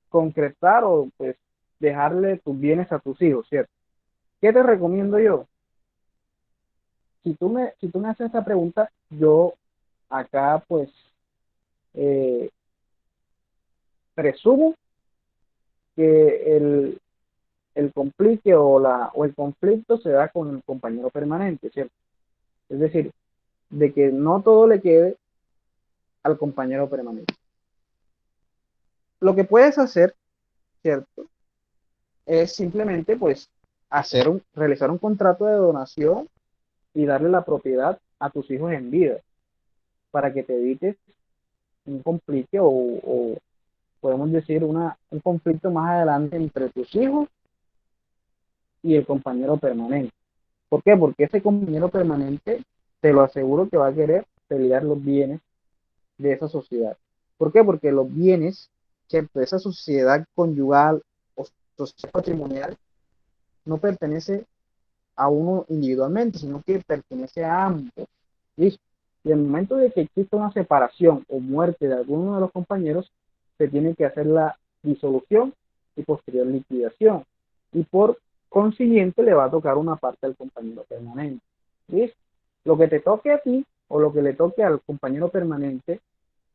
concretar o pues dejarle tus bienes a tus hijos, ¿cierto? ¿Qué te recomiendo yo? Si tú me haces esta pregunta, yo acá pues eh, presumo que el complique o el conflicto se da con el compañero permanente, ¿cierto? Es decir, de que no todo le quede al compañero permanente. Lo que puedes hacer, ¿cierto? Es simplemente pues realizar un contrato de donación y darle la propiedad a tus hijos en vida para que te evites un conflicto o podemos decir un conflicto más adelante entre tus hijos y el compañero permanente. ¿Por qué? Porque ese compañero permanente, te lo aseguro que va a querer pelear los bienes de esa sociedad. ¿Por qué? Porque los bienes, ¿cierto?, de esa sociedad conyugal o sociedad patrimonial no pertenece a uno individualmente, sino que pertenece a ambos. ¿Listo? Y en el momento de que exista una separación o muerte de alguno de los compañeros, se tiene que hacer la disolución y posterior liquidación. Y por consiguiente le va a tocar una parte al compañero permanente. ¿Listo? Lo que te toque a ti o lo que le toque al compañero permanente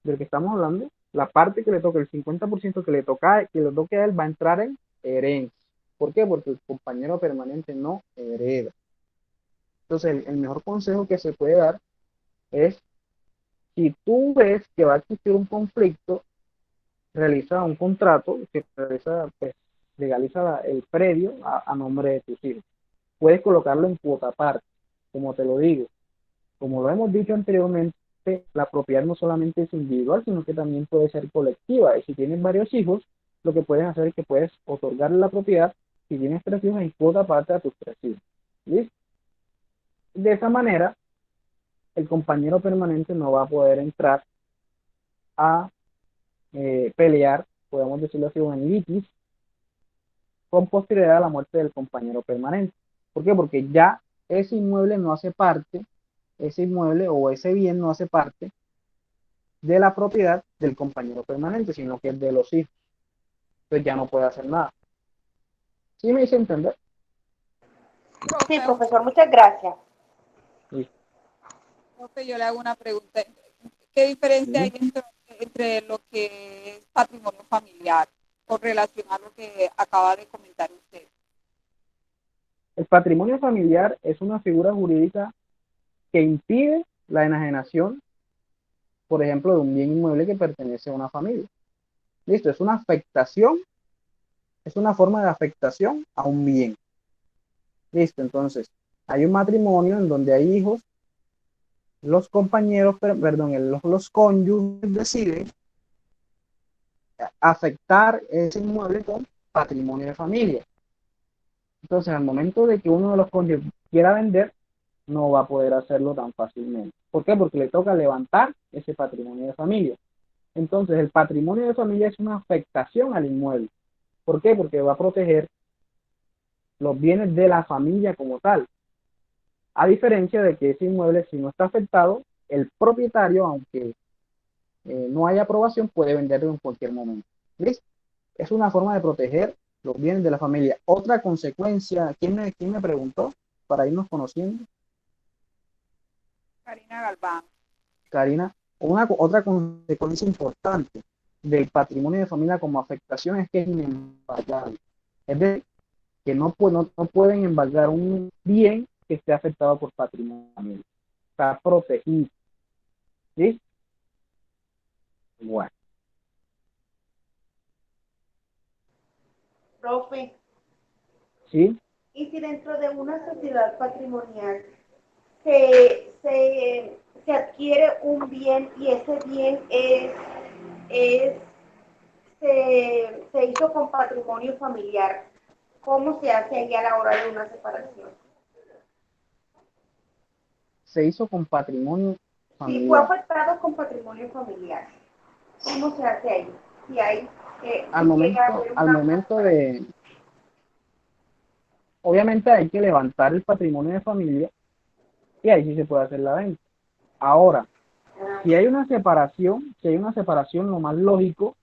del que estamos hablando, la parte que le toque, el 50% que le toque a él va a entrar en herencia. ¿Por qué? Porque el compañero permanente no hereda. Entonces, el mejor consejo que se puede dar es, si tú ves que va a existir un conflicto, realiza un contrato que realiza, pues, legaliza el predio a nombre de tus hijos. puedes colocarlo en cuota aparte, como te lo digo. Como lo hemos dicho anteriormente, la propiedad no solamente es individual, sino que también puede ser colectiva. Y si tienes varios hijos, lo que puedes hacer es que puedes otorgarle la propiedad, si tienes 3 hijos, en cuota aparte a tus 3 hijos. ¿Listo? De esa manera, el compañero permanente no va a poder entrar a pelear, podemos decirlo así, en litis, con posterioridad a la muerte del compañero permanente. ¿Por qué? Porque ya ese inmueble no hace parte, ese inmueble o ese bien no hace parte de la propiedad del compañero permanente, sino que es de los hijos. Entonces ya no puede hacer nada. ¿Sí me hice entender? Sí, profesor, muchas gracias. Sí. Profe, yo le hago una pregunta. ¿Qué diferencia hay Sí. entre lo que es patrimonio familiar con relación a lo que acaba de comentar usted? El patrimonio familiar es una figura jurídica que impide la enajenación, por ejemplo, de un bien inmueble que pertenece a una familia. Listo, es una afectación, es una forma de afectación a un bien. Listo, entonces, hay un matrimonio en donde hay hijos, los compañeros, perdón, los cónyuges deciden afectar ese inmueble con patrimonio de familia. Entonces, al momento de que uno de los cónyuges quiera vender, no va a poder hacerlo tan fácilmente. ¿Por qué? Porque le toca levantar ese patrimonio de familia. Entonces, el patrimonio de familia es una afectación al inmueble. ¿Por qué? Porque va a proteger los bienes de la familia como tal. A diferencia de que ese inmueble, si no está afectado, el propietario, aunque no haya aprobación, puede venderlo en cualquier momento. ¿Listo? Es una forma de proteger los bienes de la familia. Otra consecuencia, quién me preguntó para irnos conociendo? Karina Galván. Karina, otra consecuencia importante del patrimonio de familia como afectación es que es inembargable. Es decir, que no pueden embargar un bien que esté afectado por patrimonio de familia. Está protegido. ¿Sí? Bueno. Profe, ¿Sí? y si dentro de una sociedad patrimonial se adquiere un bien y ese bien es se hizo con patrimonio familiar, ¿cómo se hace ahí a la hora de una separación? Se hizo con patrimonio Si fue familiar. afectado con patrimonio familiar, ¿cómo se hace ahí? Si hay, Al si llega a momento, haber al una momento de, obviamente hay que levantar el patrimonio de familia y ahí sí se puede hacer la venta. Ahora, si hay una separación, lo más lógico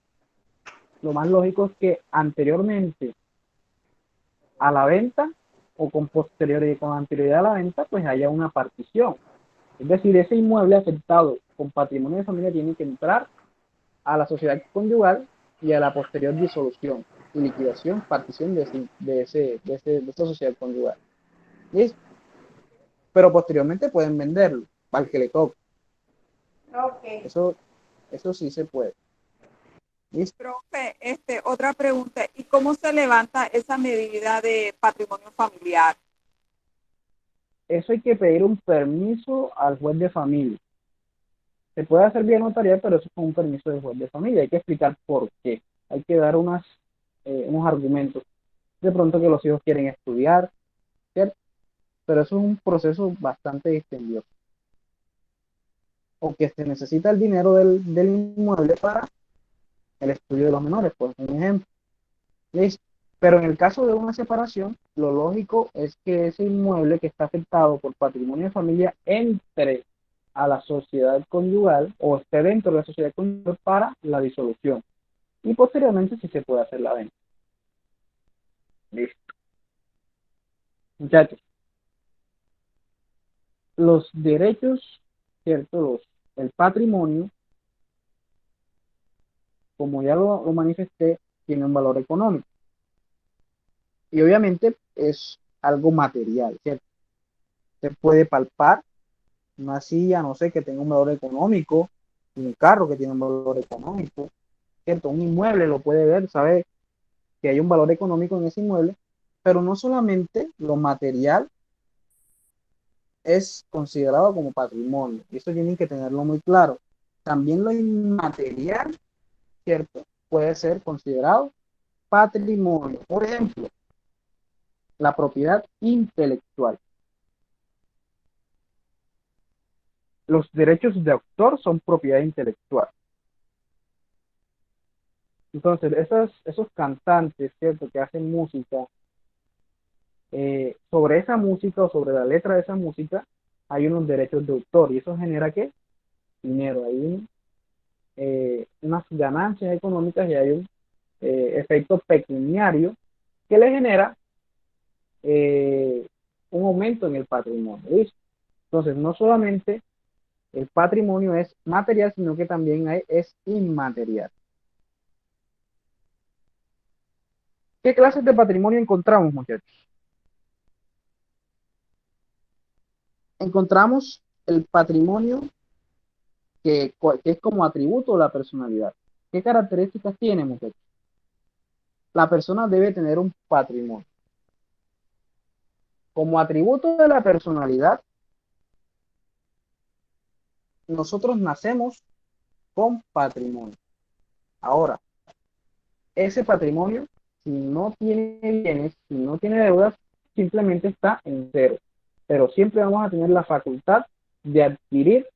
es que anteriormente a la venta o con anterioridad a la venta, pues haya una partición. Es decir, ese inmueble afectado con patrimonio de familia tiene que entrar a la sociedad conyugal y a la posterior disolución y liquidación, partición de esa sociedad conyugal. ¿Listo? Pero posteriormente pueden venderlo al que le toque. Ok. Eso sí se puede. ¿Listo? Profe, otra pregunta. ¿Y cómo se levanta esa medida de patrimonio familiar? Eso hay que pedir un permiso al juez de familia. Se puede hacer vía notarial, pero eso es con un permiso del juez de familia. Hay que explicar por qué. Hay que dar unos argumentos. De pronto que los hijos quieren estudiar, ¿cierto? Pero eso es un proceso bastante extendido. O que se necesita el dinero del inmueble para el estudio de los menores, por ejemplo. ¿Listo? Pero en el caso de una separación, lo lógico es que ese inmueble que está afectado por patrimonio de familia entre a la sociedad conyugal o esté dentro de la sociedad conyugal para la disolución. Y posteriormente sí se puede hacer la venta. Listo. Muchachos, los derechos, ¿cierto? El patrimonio, como ya lo manifesté, tiene un valor económico. Y obviamente es algo material, ¿cierto? Se puede palpar una silla, no sé, que tenga un valor económico, un carro que tiene un valor económico, ¿cierto? Un inmueble lo puede ver, sabe que hay un valor económico en ese inmueble, Pero no solamente lo material es considerado como patrimonio, y eso tienen que tenerlo muy claro. También lo inmaterial, ¿cierto? Puede ser considerado patrimonio. Por ejemplo, la propiedad intelectual. Los derechos de autor son propiedad intelectual. Entonces, esos cantantes, ¿cierto? Que hacen música, sobre esa música o sobre la letra de esa música, hay unos derechos de autor. ¿Y eso genera qué? Dinero. Hay unas ganancias económicas y hay un efecto pecuniario que le genera un aumento en el patrimonio. ¿Listo? Entonces, no solamente el patrimonio es material, sino que también es inmaterial. ¿Qué clases de patrimonio encontramos, muchachos? Encontramos el patrimonio que es como atributo de la personalidad. ¿Qué características tiene, muchachos? La persona debe tener un patrimonio. Como atributo de la personalidad, nosotros nacemos con patrimonio. Ahora, ese patrimonio, si no tiene bienes, si no tiene deudas, simplemente está en cero. Pero siempre vamos a tener la facultad de adquirir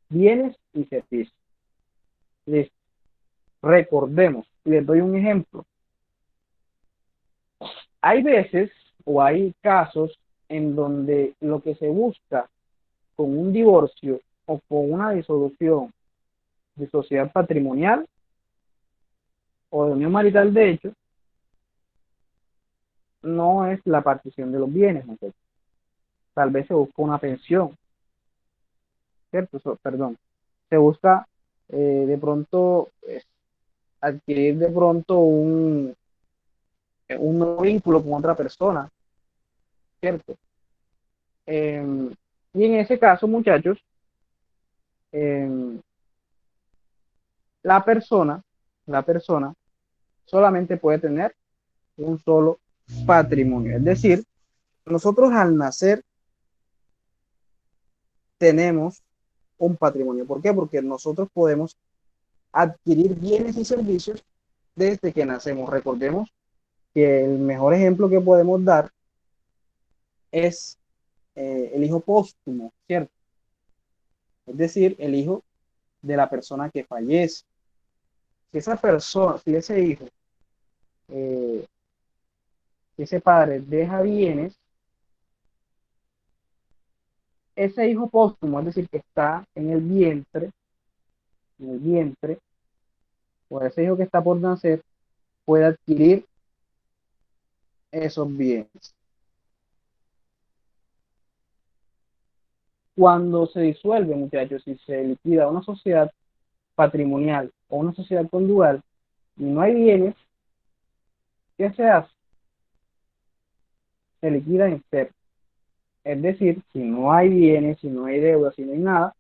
bienes y servicios. Listo. Recordemos, y les doy un ejemplo. Hay veces o hay casos en donde lo que se busca con un divorcio o con una disolución de sociedad patrimonial o de unión marital, de hecho, no es la partición de los bienes, ¿no? Tal vez se busca una pensión, ¿cierto? Perdón, se busca de pronto adquirir de pronto un nuevo vínculo con otra persona, ¿cierto? Y en ese caso, muchachos, em, la persona solamente puede tener un solo patrimonio. Es decir, nosotros al nacer tenemos un patrimonio. ¿Por qué? Porque nosotros podemos adquirir bienes y servicios desde que nacemos. Recordemos que el mejor ejemplo que podemos dar es el hijo póstumo, ¿cierto? Es decir, el hijo de la persona que fallece. Si esa persona, si ese hijo, eh, si ese padre deja bienes, ese hijo póstumo, es decir, que está en el vientre, o ese hijo que está por nacer, puede adquirir esos bienes. Cuando se disuelve, muchachos, y se liquida una sociedad patrimonial o una sociedad conyugal y no hay bienes, ¿qué se hace? Se liquida en cero. Es decir, si no hay bienes, si no hay deuda, si no hay nada,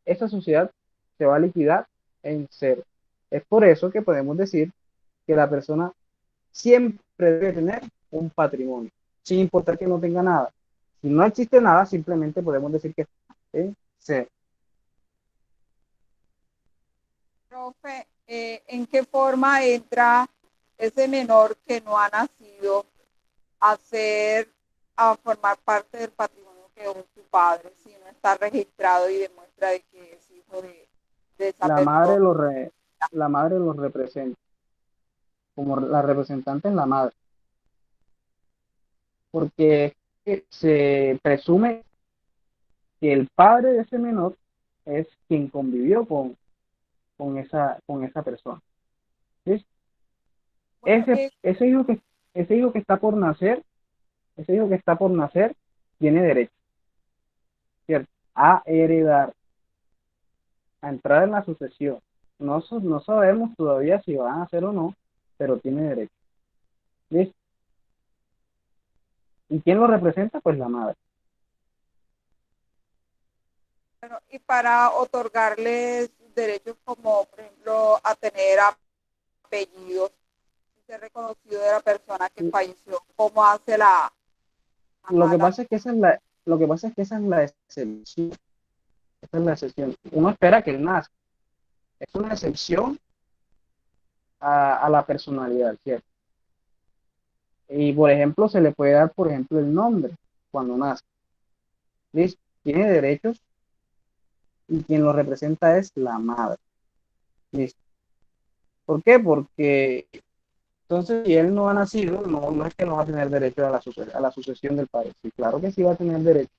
esa sociedad se va a liquidar en cero. Es por eso que podemos decir que la persona siempre debe tener un patrimonio, sin importar que no tenga nada. Si no existe nada, simplemente podemos decir que está en cero. Profe, ¿en qué forma entra ese menor que no ha nacido a formar parte del patrimonio que dejó su padre, si no está registrado y demuestra de que es hijo de esa La persona? la madre lo representa, como la representante es la madre, porque se presume que el padre de ese menor es quien convivió con esa persona. ¿Sí? Bueno, Ese hijo que está por nacer, ese hijo que está por nacer, tiene derecho, ¿cierto? A heredar, a entrar en la sucesión. No sabemos todavía si van a hacer o no, pero tiene derecho. ¿Listo? ¿Y quién lo representa? Pues la madre. bueno, y para otorgarles derechos como, por ejemplo, a tener apellidos, ser reconocido de la persona que falleció. ¿Cómo hace la... Lo que la- pasa es que lo que pasa es que esa es la excepción. Esa es la excepción. Uno espera que él nazca. Es una excepción a la personalidad, ¿cierto? Y por ejemplo, se le puede dar, por ejemplo, el nombre cuando nace. ¿Listo? Tiene derechos y quien lo representa es la madre. ¿Listo? ¿Por qué? Porque entonces, si él no ha nacido, no es que no va a tener derecho a la sucesión del padre. Sí, claro que sí va a tener derecho.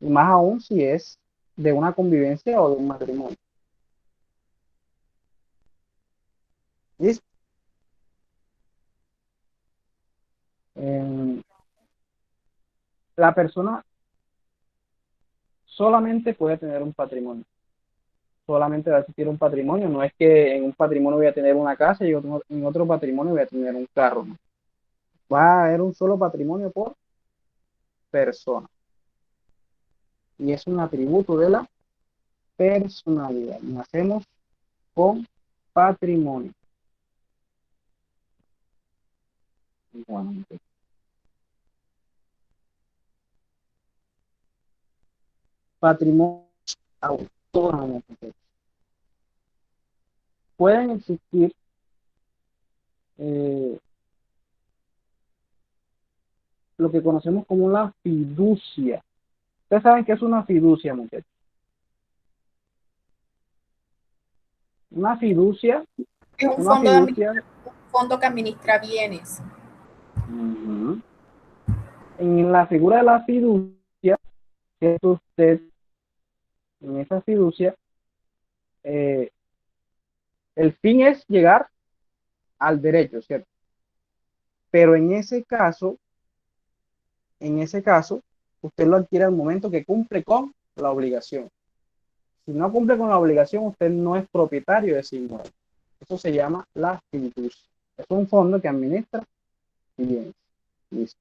Y más aún si es de una convivencia o de un matrimonio. ¿Listo? Eh, la persona solamente puede tener un patrimonio. Solamente va a existir un patrimonio. No es que en un patrimonio voy a tener una casa y en otro patrimonio voy a tener un carro. ¿No? Va a haber un solo patrimonio por persona. Y es un atributo de la personalidad. Nacemos con patrimonio. Bueno, patrimonio autónomo. Pueden existir eh, lo que conocemos como la fiducia. Ustedes saben qué es una fiducia, muchachos. Una fiducia, Es un una fiducia, fondo que administra bienes. uh-huh. En la figura de la fiducia, que usted, en esa fiducia, el fin es llegar al derecho, ¿cierto? Pero en ese caso, usted lo adquiere al momento que cumple con la obligación. Si no cumple con la obligación, usted no es propietario de ese inmueble. Eso se llama la fiducia. Es un fondo que administra bienes. Listo.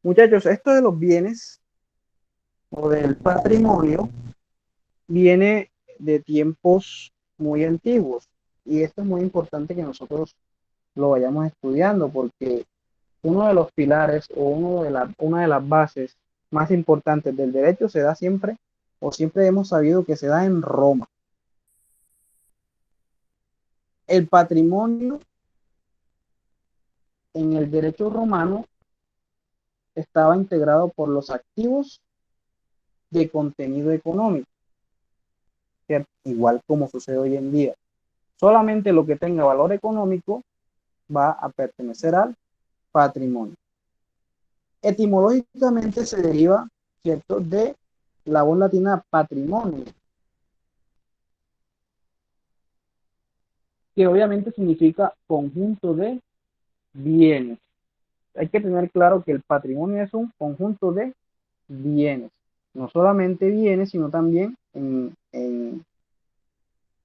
Muchachos, esto de los bienes o del patrimonio viene de tiempos muy antiguos. Y esto es muy importante que nosotros lo vayamos estudiando porque uno de los pilares o una de las bases más importantes del derecho se da siempre, o siempre hemos sabido que se da en Roma. El patrimonio en el derecho romano estaba integrado por los activos de contenido económico, ¿cierto? Igual como sucede hoy en día. Solamente lo que tenga valor económico va a pertenecer al patrimonio. Etimológicamente se deriva, ¿cierto?, de la voz latina patrimonio, que obviamente significa conjunto de bienes. Hay que tener claro que el patrimonio es un conjunto de bienes, no solamente bienes, sino también en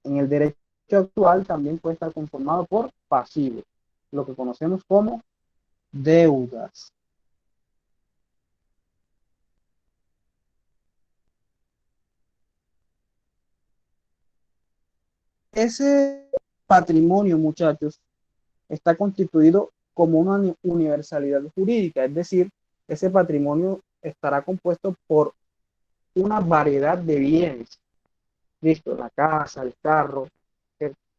el derecho actual también puede estar conformado por pasivos, lo que conocemos como deudas. Ese patrimonio, muchachos, está constituido como una universalidad jurídica, es decir, ese patrimonio estará compuesto por una variedad de bienes. Listo, la casa, el carro.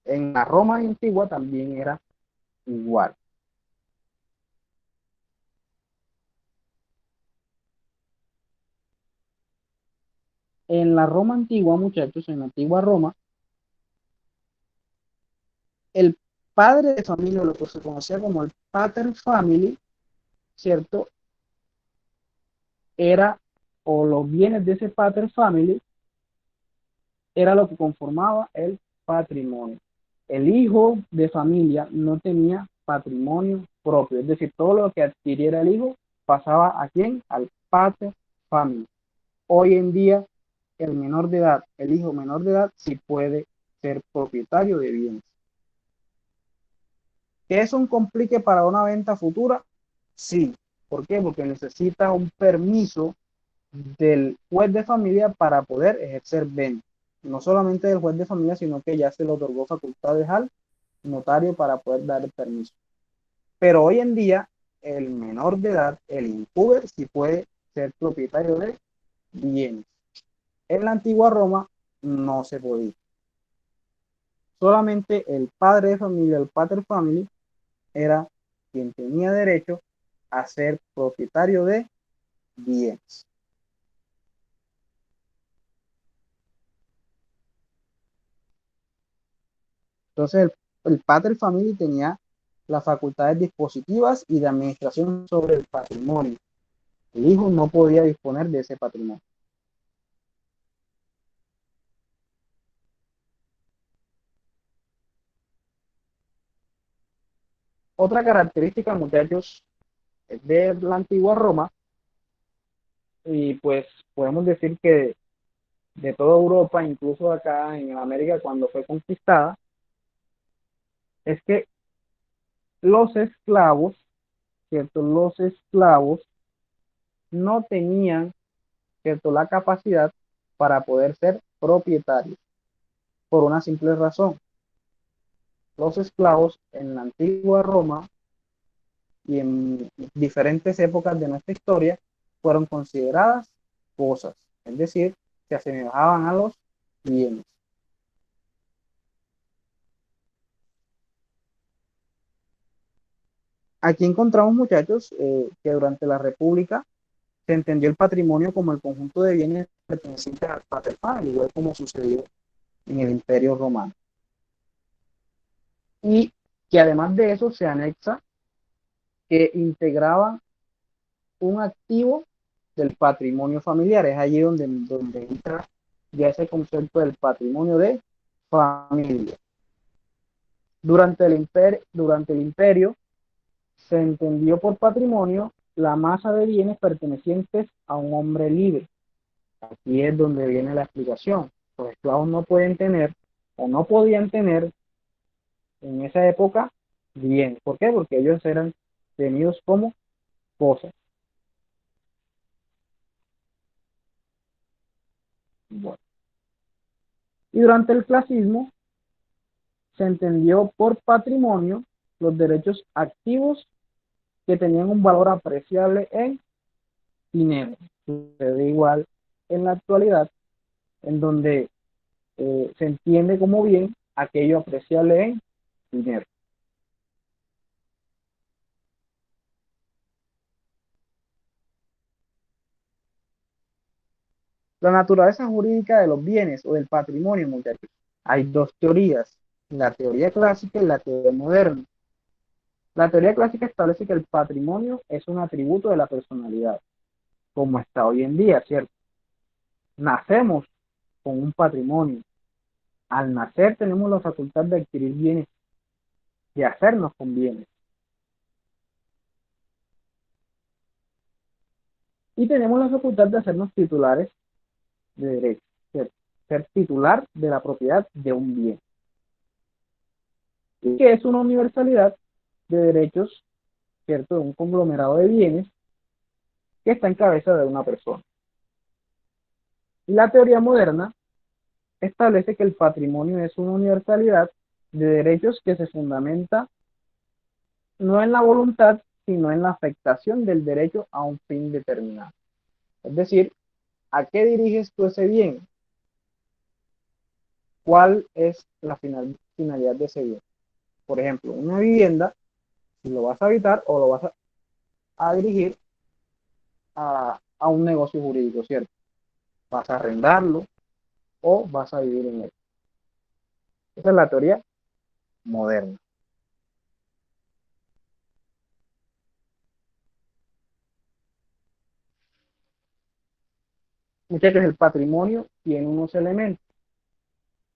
En la Roma antigua también era igual. En la Roma antigua, muchachos, en la antigua Roma, el padre de familia, lo que se conocía como el pater family, ¿cierto? Era, o los bienes de ese pater family, era lo que conformaba el patrimonio. El hijo de familia no tenía patrimonio propio, es decir, todo lo que adquiriera el hijo pasaba a quién, al pater family. Hoy en día, el menor de edad, el hijo menor de edad, sí puede ser propietario de bienes. ¿Que es un complique para una venta futura? Sí. ¿Por qué? Porque necesita un permiso del juez de familia para poder ejercer venta. No solamente del juez de familia, sino que ya se le otorgó facultades al notario para poder dar el permiso. Pero hoy en día, el menor de edad, el impuber, sí puede ser propietario de bienes. En la antigua Roma no se podía. Solamente el padre de familia, el pater family, era quien tenía derecho a ser propietario de bienes. Entonces, el pater family tenía las facultades dispositivas y de administración sobre el patrimonio. El hijo no podía disponer de ese patrimonio. Otra característica, muchachos, de la antigua Roma, y pues podemos decir que de toda Europa, incluso acá en América cuando fue conquistada, es que los esclavos, ¿cierto? Los esclavos no tenían, ¿cierto?, la capacidad para poder ser propietarios, por una simple razón. Los esclavos en la antigua Roma y en diferentes épocas de nuestra historia fueron consideradas cosas, es decir, se asemejaban a los bienes. Aquí encontramos, muchachos, que durante la República se entendió el patrimonio como el conjunto de bienes pertenecientes al pater familias, igual como sucedió en el Imperio Romano. Y que además de eso se anexa que integraban un activo del patrimonio familiar. Es allí donde entra ya ese concepto del patrimonio de familia. Durante el imperio se entendió por patrimonio la masa de bienes pertenecientes a un hombre libre. Aquí es donde viene la explicación. Los esclavos no pueden tener o no podían tener en esa época bienes. ¿Por qué? Porque ellos eran tenidos como cosas. Bueno. Y durante el clasismo se entendió por patrimonio los derechos activos que tenían un valor apreciable en dinero. Sucede igual en la actualidad, en donde se entiende como bien aquello apreciable en dinero. La naturaleza jurídica de los bienes o del patrimonio, muchachos. Hay dos teorías, la teoría clásica y la teoría moderna. La teoría clásica establece que el patrimonio es un atributo de la personalidad, como está hoy en día, ¿cierto? Nacemos con un patrimonio. Al nacer tenemos la facultad de adquirir bienes, de hacernos con bienes. Y tenemos la facultad de hacernos titulares de derechos, ¿cierto? Ser titular de la propiedad de un bien. Y que es una universalidad de derechos, ¿cierto? De un conglomerado de bienes que está en cabeza de una persona. Y la teoría moderna establece que el patrimonio es una universalidad de derechos que se fundamenta no en la voluntad, sino en la afectación del derecho a un fin determinado. Es decir, ¿a qué diriges tú ese bien? ¿Cuál es la finalidad de ese bien? Por ejemplo, una vivienda, si lo vas a habitar o lo vas a dirigir a un negocio jurídico, ¿cierto? ¿Vas a arrendarlo o vas a vivir en él? Esa es la teoría moderna. Muchachos, el patrimonio tiene unos elementos.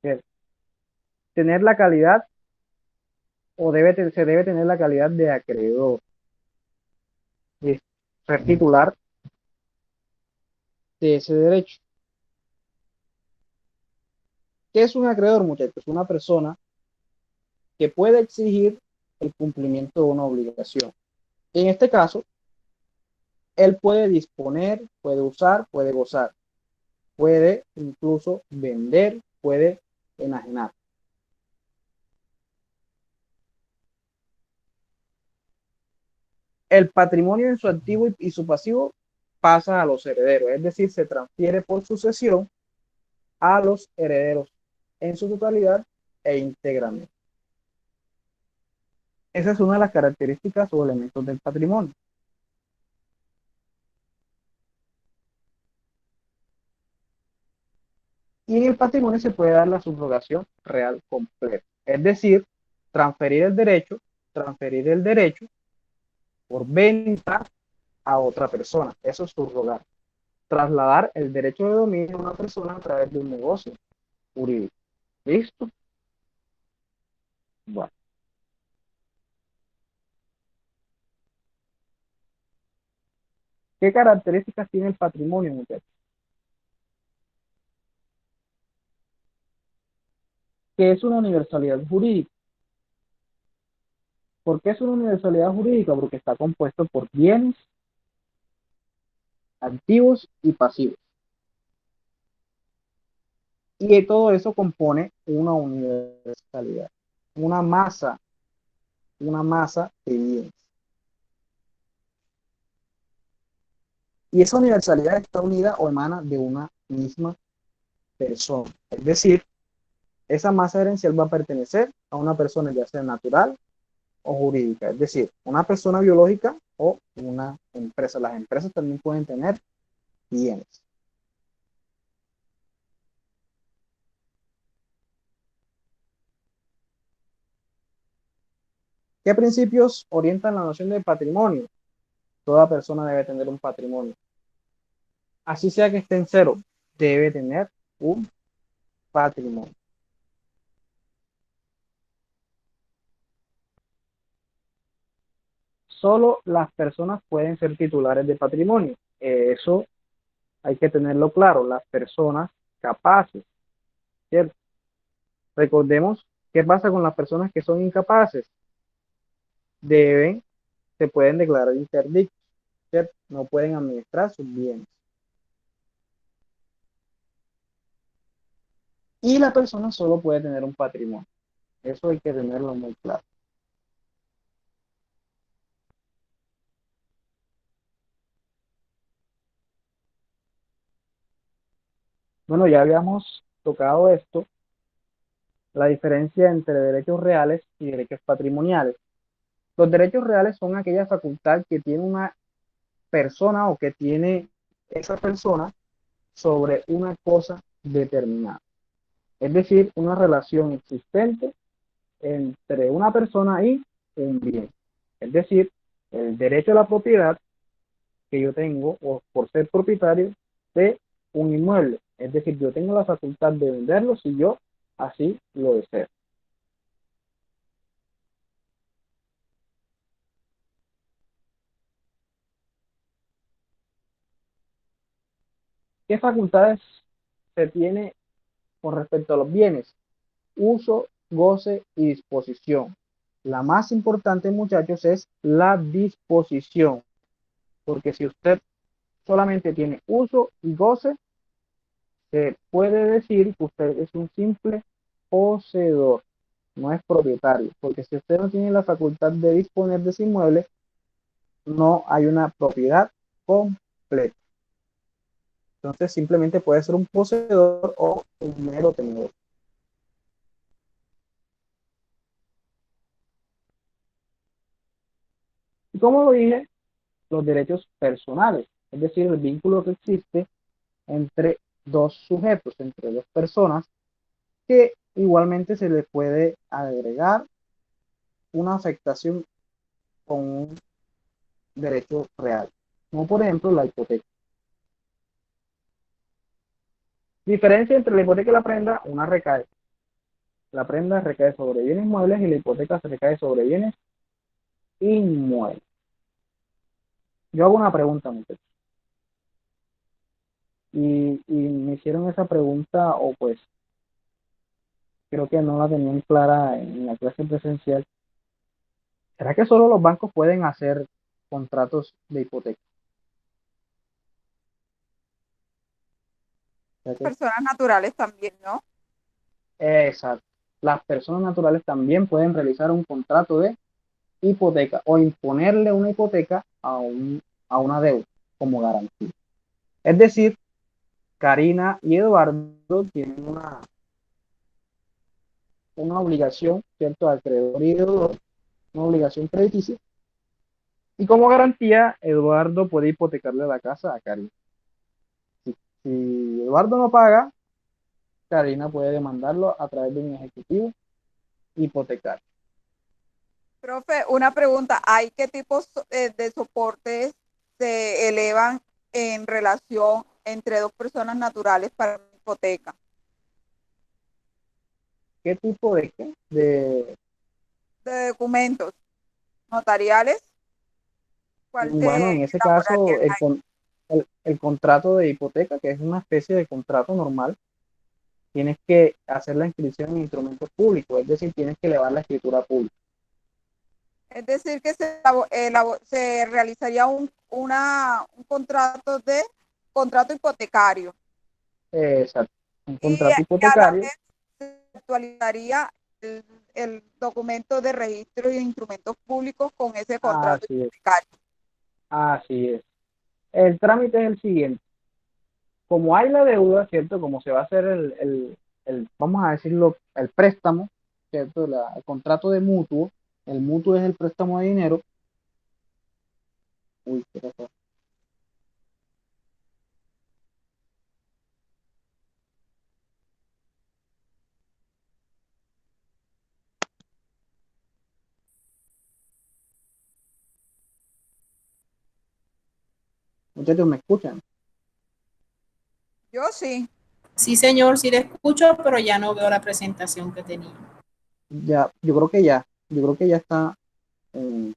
¿Cierto? Tener la calidad o se debe tener la calidad de acreedor. Es ser titular de ese derecho. ¿Qué es un acreedor, muchachos? Una persona que puede exigir el cumplimiento de una obligación. En este caso, él puede disponer, puede usar, puede gozar, puede incluso vender, puede enajenar. El patrimonio en su activo y su pasivo pasa a los herederos, es decir, se transfiere por sucesión a los herederos en su totalidad e íntegramente. Esa es una de las características o elementos del patrimonio. Y en el patrimonio se puede dar la subrogación real completa, es decir, transferir el derecho por venta a otra persona. Eso es subrogar. Trasladar el derecho de dominio a una persona a través de un negocio jurídico. ¿Listo? Bueno. ¿Qué características tiene el patrimonio, muchachos? ¿Qué es una universalidad jurídica? ¿Por qué es una universalidad jurídica? Porque está compuesto por bienes, activos y pasivos. Y todo eso compone una universalidad, una masa de bienes. Y esa universalidad está unida o emana de una misma persona. Es decir, esa masa herencial va a pertenecer a una persona ya sea natural o jurídica. Es decir, una persona biológica o una empresa. Las empresas también pueden tener bienes. ¿Qué principios orientan la noción de patrimonio? Toda persona debe tener un patrimonio. Así sea que esté en cero, debe tener un patrimonio. Solo las personas pueden ser titulares de patrimonio. Eso hay que tenerlo claro, las personas capaces, ¿cierto? Recordemos qué pasa con las personas que son incapaces. Se pueden declarar interdictos, ¿cierto? No pueden administrar sus bienes. Y la persona solo puede tener un patrimonio. Eso hay que tenerlo muy claro. Bueno, ya habíamos tocado esto, la diferencia entre derechos reales y derechos patrimoniales. Los derechos reales son aquella facultad que tiene una persona o que tiene esa persona sobre una cosa determinada. Es decir, una relación existente entre una persona y un bien. Es decir, el derecho a la propiedad que yo tengo o por ser propietario de un inmueble. Es decir, yo tengo la facultad de venderlo si yo así lo deseo. ¿Qué facultades se tiene con respecto a los bienes? Uso, goce y disposición. La más importante, muchachos, es la disposición, porque si usted solamente tiene uso y goce, se puede decir que usted es un simple poseedor, no es propietario, porque si usted no tiene la facultad de disponer de ese inmueble, no hay una propiedad completa. Entonces simplemente puede ser un poseedor o un mero tenedor. Y como lo dije, los derechos personales, es decir, el vínculo que existe entre dos sujetos, entre dos personas, que igualmente se le puede agregar una afectación con un derecho real, como por ejemplo la hipoteca. Diferencia entre la hipoteca y la prenda, una recae. La prenda recae sobre bienes muebles y la hipoteca se recae sobre bienes inmuebles. Yo hago una pregunta, muchachos. Y me hicieron esa pregunta, o pues creo que no la tenían clara en la clase presencial. ¿Será que solo los bancos pueden hacer contratos de hipoteca? Ya que- Personas naturales también, ¿no? Exacto. Las personas naturales también pueden realizar un contrato de hipoteca o imponerle una hipoteca a una deuda como garantía. Es decir, Karina y Eduardo tienen una obligación, ¿cierto? Acreedor y deudor, una obligación crediticia. Y como garantía, Eduardo puede hipotecarle la casa a Karina. Si Eduardo no paga, Karina puede demandarlo a través de un ejecutivo hipotecario. Profe, una pregunta, ¿hay qué tipos de soportes se elevan en relación entre dos personas naturales para una hipoteca? ¿Qué tipo de qué? De documentos notariales, ¿cuál se Bueno, en ese elaboraría caso, el contrato de hipoteca, que es una especie de contrato normal, tienes que hacer la inscripción en instrumentos públicos, es decir, tienes que elevar la escritura pública. Es decir, que se realizaría un contrato hipotecario Exacto. Un y contrato a la hipotecario. vez se actualizaría el documento de registro de instrumentos públicos con ese contrato Así es, hipotecario. así es. El trámite es el siguiente. Como hay la deuda, ¿cierto? Como se va a hacer vamos a decirlo, el préstamo, ¿cierto? El contrato de mutuo, el mutuo es el préstamo de dinero. Uy, ¿qué pasó? Muchachos, ¿me escuchan? Yo sí. Sí, señor, sí le escucho, pero ya no veo la presentación que tenía. Ya, yo creo que ya está. eh,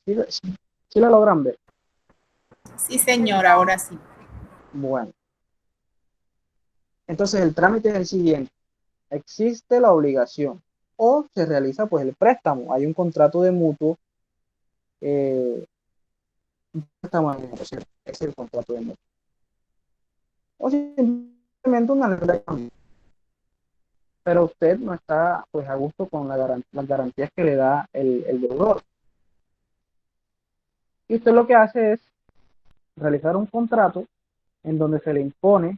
¿Sí la logran ver? Sí, señor, ahora sí. Bueno, entonces el trámite es el siguiente. Existe la obligación o se realiza pues el préstamo. Hay un contrato de mutuo, eh, un préstamo de dinero, ¿cierto? Es el contrato de mutuo. O simplemente una letra económica. Pero usted no está pues a gusto con las garantías que le da el deudor. Y usted lo que hace es realizar un contrato en donde se le impone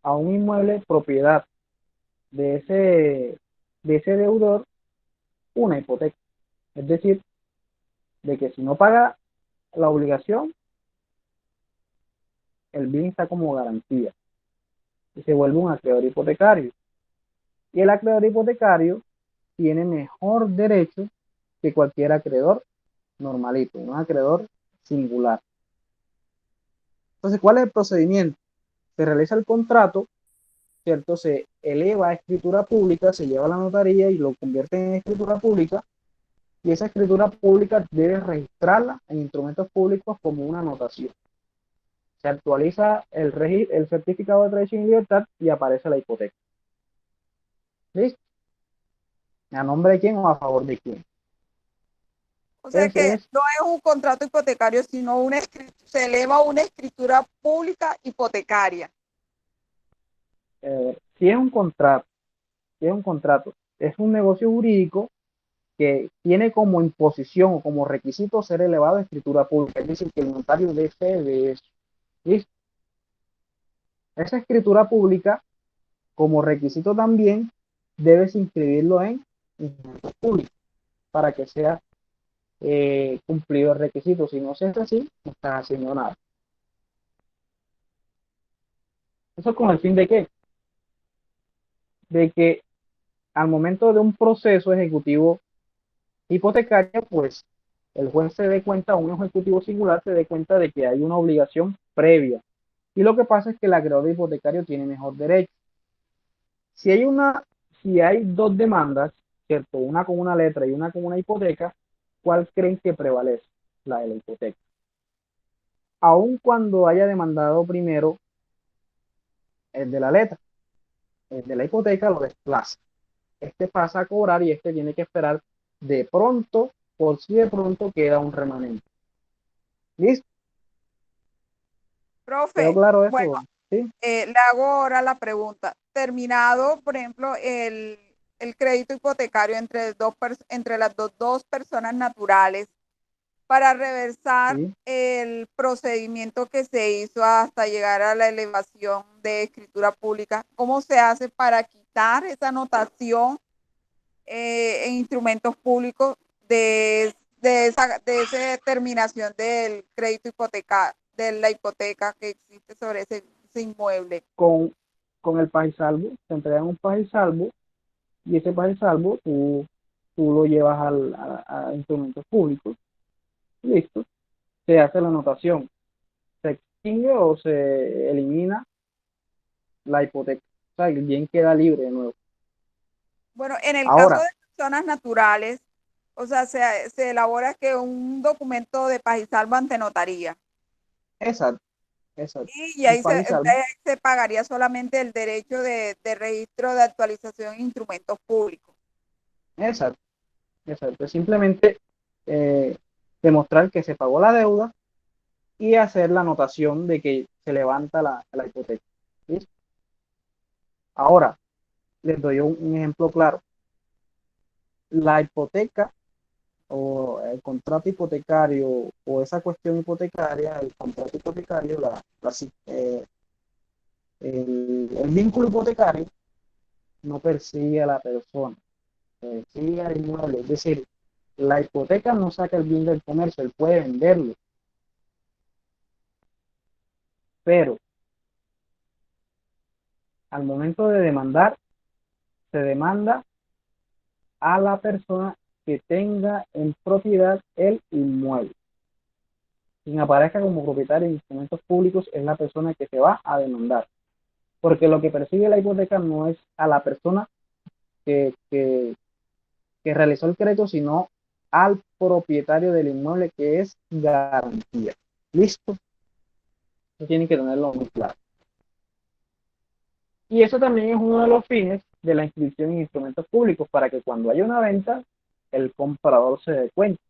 a un inmueble propiedad de ese deudor una hipoteca. Es decir, de que si no paga la obligación, el bien está como garantía y se vuelve un acreedor hipotecario. Y el acreedor hipotecario tiene mejor derecho que cualquier acreedor normalito, un acreedor singular. Entonces, ¿cuál es el procedimiento? Se realiza el contrato, ¿cierto? Se eleva a escritura pública, se lleva a la notaría y lo convierte en escritura pública, y esa escritura pública debe registrarla en instrumentos públicos como una anotación. Se actualiza el certificado de tradición y libertad y aparece la hipoteca. ¿Listo? ¿A nombre de quién o a favor de quién? O sea Ese que es, no es un contrato hipotecario, sino se eleva una escritura pública hipotecaria. si es un contrato, si es un contrato, es un negocio jurídico que tiene como imposición o como requisito ser elevado a escritura pública, es decir, que el notario dé fe de eso. ¿Listo? Esa escritura pública, como requisito también, debes inscribirlo en instrumentos públicos para que sea cumplido el requisito. Si no se hace así, no estás haciendo nada. ¿Eso con el fin de qué? De que al momento de un proceso ejecutivo hipotecario, pues el juez se dé cuenta, un ejecutivo singular se dé cuenta de que hay una obligación previa. Y lo que pasa es que el acreedor hipotecario tiene mejor derecho. Si hay si hay dos demandas, ¿cierto? Una con una letra y una con una hipoteca, ¿cuál creen que prevalece? La de la hipoteca. Aun cuando haya demandado primero el de la letra, el de la hipoteca lo desplaza. Este pasa a cobrar y este tiene que esperar de pronto, por si de pronto queda un remanente. ¿Listo? ¿Quedó Profe, claro bueno, eso? ¿sí? Le hago ahora la pregunta. Terminado, por ejemplo, el crédito hipotecario entre las dos personas naturales, para reversar ¿Sí? el procedimiento que se hizo hasta llegar a la elevación de escritura pública, ¿cómo se hace para quitar esa anotación en instrumentos públicos de esa determinación del crédito hipotecario, de la hipoteca que existe sobre ese inmueble? Con el paz y salvo, te entregan un paz y salvo, y ese paz y salvo tú lo llevas a instrumentos públicos, y listo, se hace la anotación, se extingue o se elimina la hipoteca, o sea, el bien queda libre de nuevo. Bueno, en el caso Ahora, de personas naturales, o sea, se elabora que un documento de paz y salvo ante notaría. exacto, exacto, Y un ahí paz y salvo, se pagaría solamente el derecho de registro de actualización en instrumentos públicos. exacto, exacto, simplemente eh, demostrar que se pagó la deuda y hacer la anotación de que se levanta la hipoteca. ¿Listo? Ahora, les doy un ejemplo claro. La hipoteca o el contrato hipotecario o esa cuestión hipotecaria, el contrato hipotecario, el vínculo hipotecario no persigue a la persona, persigue al inmueble. Es decir, la hipoteca no saca el bien del comercio, él puede venderlo, pero al momento de demandar, se demanda a la persona que tenga en propiedad el inmueble. Quien aparezca como propietario de instrumentos públicos es la persona que se va a demandar, porque lo que persigue la hipoteca no es a la persona que realizó el crédito, sino al propietario del inmueble, que es garantía. ¿Listo? Eso tienen que tenerlo muy claro. Y eso también es uno de los fines de la inscripción en instrumentos públicos, para que cuando haya una venta, el comprador se dé cuenta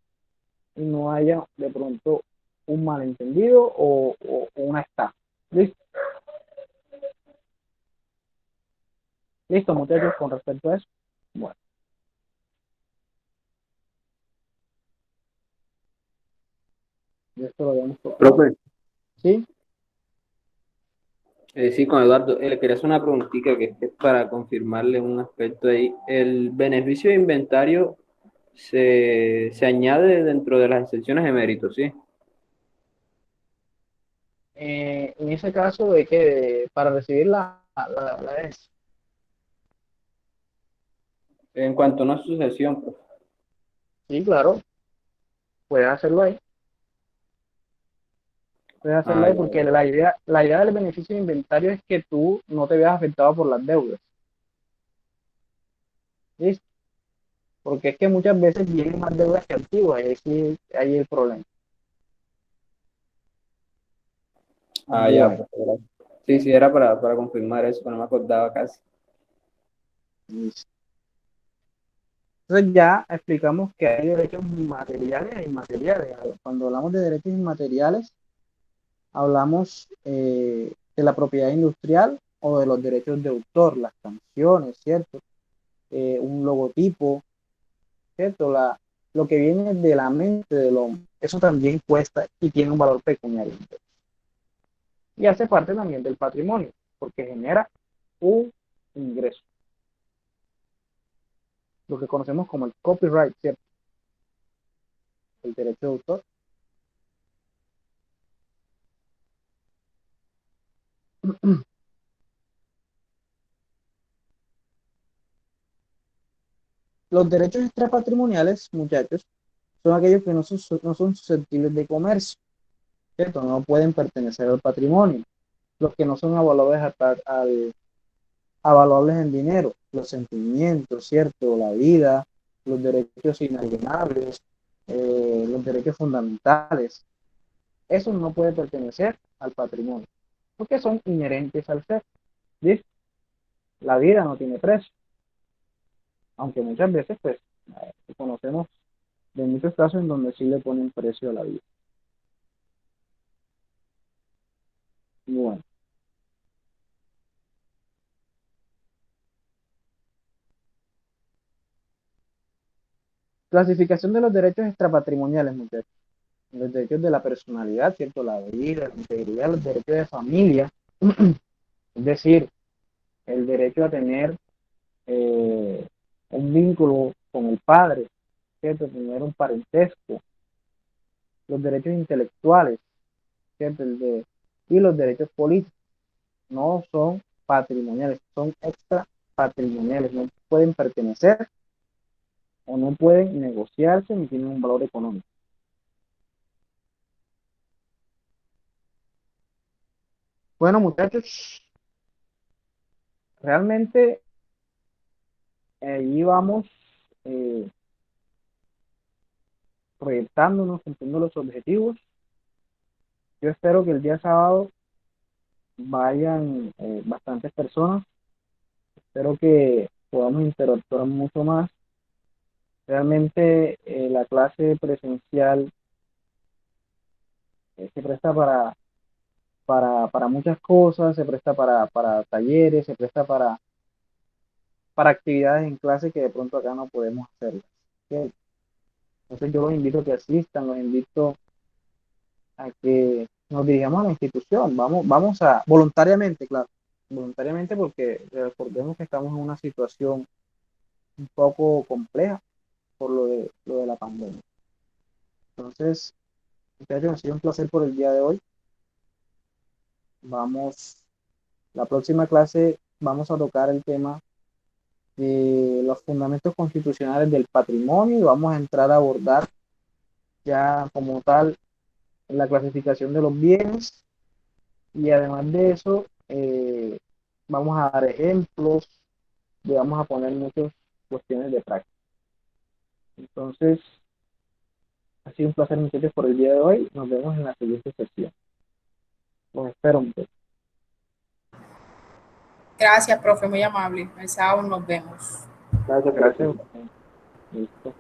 y no haya de pronto un malentendido o una estafa. ¿Listo? Listo, muchachos, con respecto a eso. Bueno, esto lo habíamos tocado. Profe, ¿Sí? sí, con Eduardo, le quería hacer una preguntita que es para confirmarle un aspecto ahí. El beneficio de inventario se añade dentro de las exenciones de mérito, ¿sí? En ese caso de que para recibir la herencia. En cuanto a una sucesión, pues. Sí, claro, puedes hacerlo ahí. Puedes hacerlo Ah, ahí ya, porque ya. la idea del beneficio de inventario es que tú no te veas afectado por las deudas. ¿Listo? Porque es que muchas veces vienen más deudas que activos, y ahí es el problema. Ah, ya, Bueno, pues, gracias. Sí, sí, era para confirmar eso, que no me acordaba casi. listo. Entonces ya explicamos que hay derechos materiales e inmateriales. Cuando hablamos de derechos inmateriales, hablamos de la propiedad industrial o de los derechos de autor, las canciones, ¿cierto? Un logotipo, ¿cierto? Lo que viene de la mente del hombre, eso también cuesta y tiene un valor pecuniario. Y hace parte también del patrimonio, porque genera un ingreso, lo que conocemos como el copyright, ¿cierto? El derecho de autor. Los derechos extrapatrimoniales, muchachos, son aquellos que no son susceptibles de comercio, ¿cierto? No pueden pertenecer al patrimonio. Los que no son avaluables en dinero, los sentimientos, ¿cierto? La vida, los derechos inalienables, los derechos fundamentales. Eso no puede pertenecer al patrimonio, porque son inherentes al ser. ¿Listo? La vida no tiene precio, aunque muchas veces, pues, conocemos de muchos casos en donde sí le ponen precio a la vida. Bueno, Clasificación de los derechos extrapatrimoniales, muchachos. Los derechos de la personalidad, ¿cierto? La vida, la integridad, los derechos de familia, es decir, el derecho a tener eh, un vínculo con el padre, ¿cierto? Tener un parentesco, los derechos intelectuales, ¿cierto? Y los derechos políticos no son patrimoniales, son extra patrimoniales, no pueden pertenecer o no pueden negociarse ni tienen un valor económico. Bueno, muchachos, realmente ahí vamos eh, proyectándonos, cumpliendo los objetivos. Yo espero que el día sábado vayan bastantes personas. Espero que podamos interactuar mucho más. Realmente la clase presencial se presta para muchas cosas, se presta para talleres, se presta para actividades en clase que de pronto acá no podemos hacerlas. ¿Ok? Entonces yo los invito a que asistan, los invito a que nos dirigamos a la institución, vamos a, voluntariamente, claro, voluntariamente porque recordemos que estamos en una situación un poco compleja por lo de la pandemia. Entonces, muchachos, ha sido un placer por el día de hoy. Vamos, la próxima clase vamos a tocar el tema de los fundamentos constitucionales del patrimonio y vamos a entrar a abordar ya como tal la clasificación de los bienes y además de eso vamos a dar ejemplos y vamos a poner muchas cuestiones de práctica. Entonces, ha sido un placer, muchachos, por el día de hoy. Nos vemos en la siguiente sesión. Los espero, muchachos. Gracias, profe, muy amable. El sábado nos vemos. Gracias, Gracias. profe. Listo.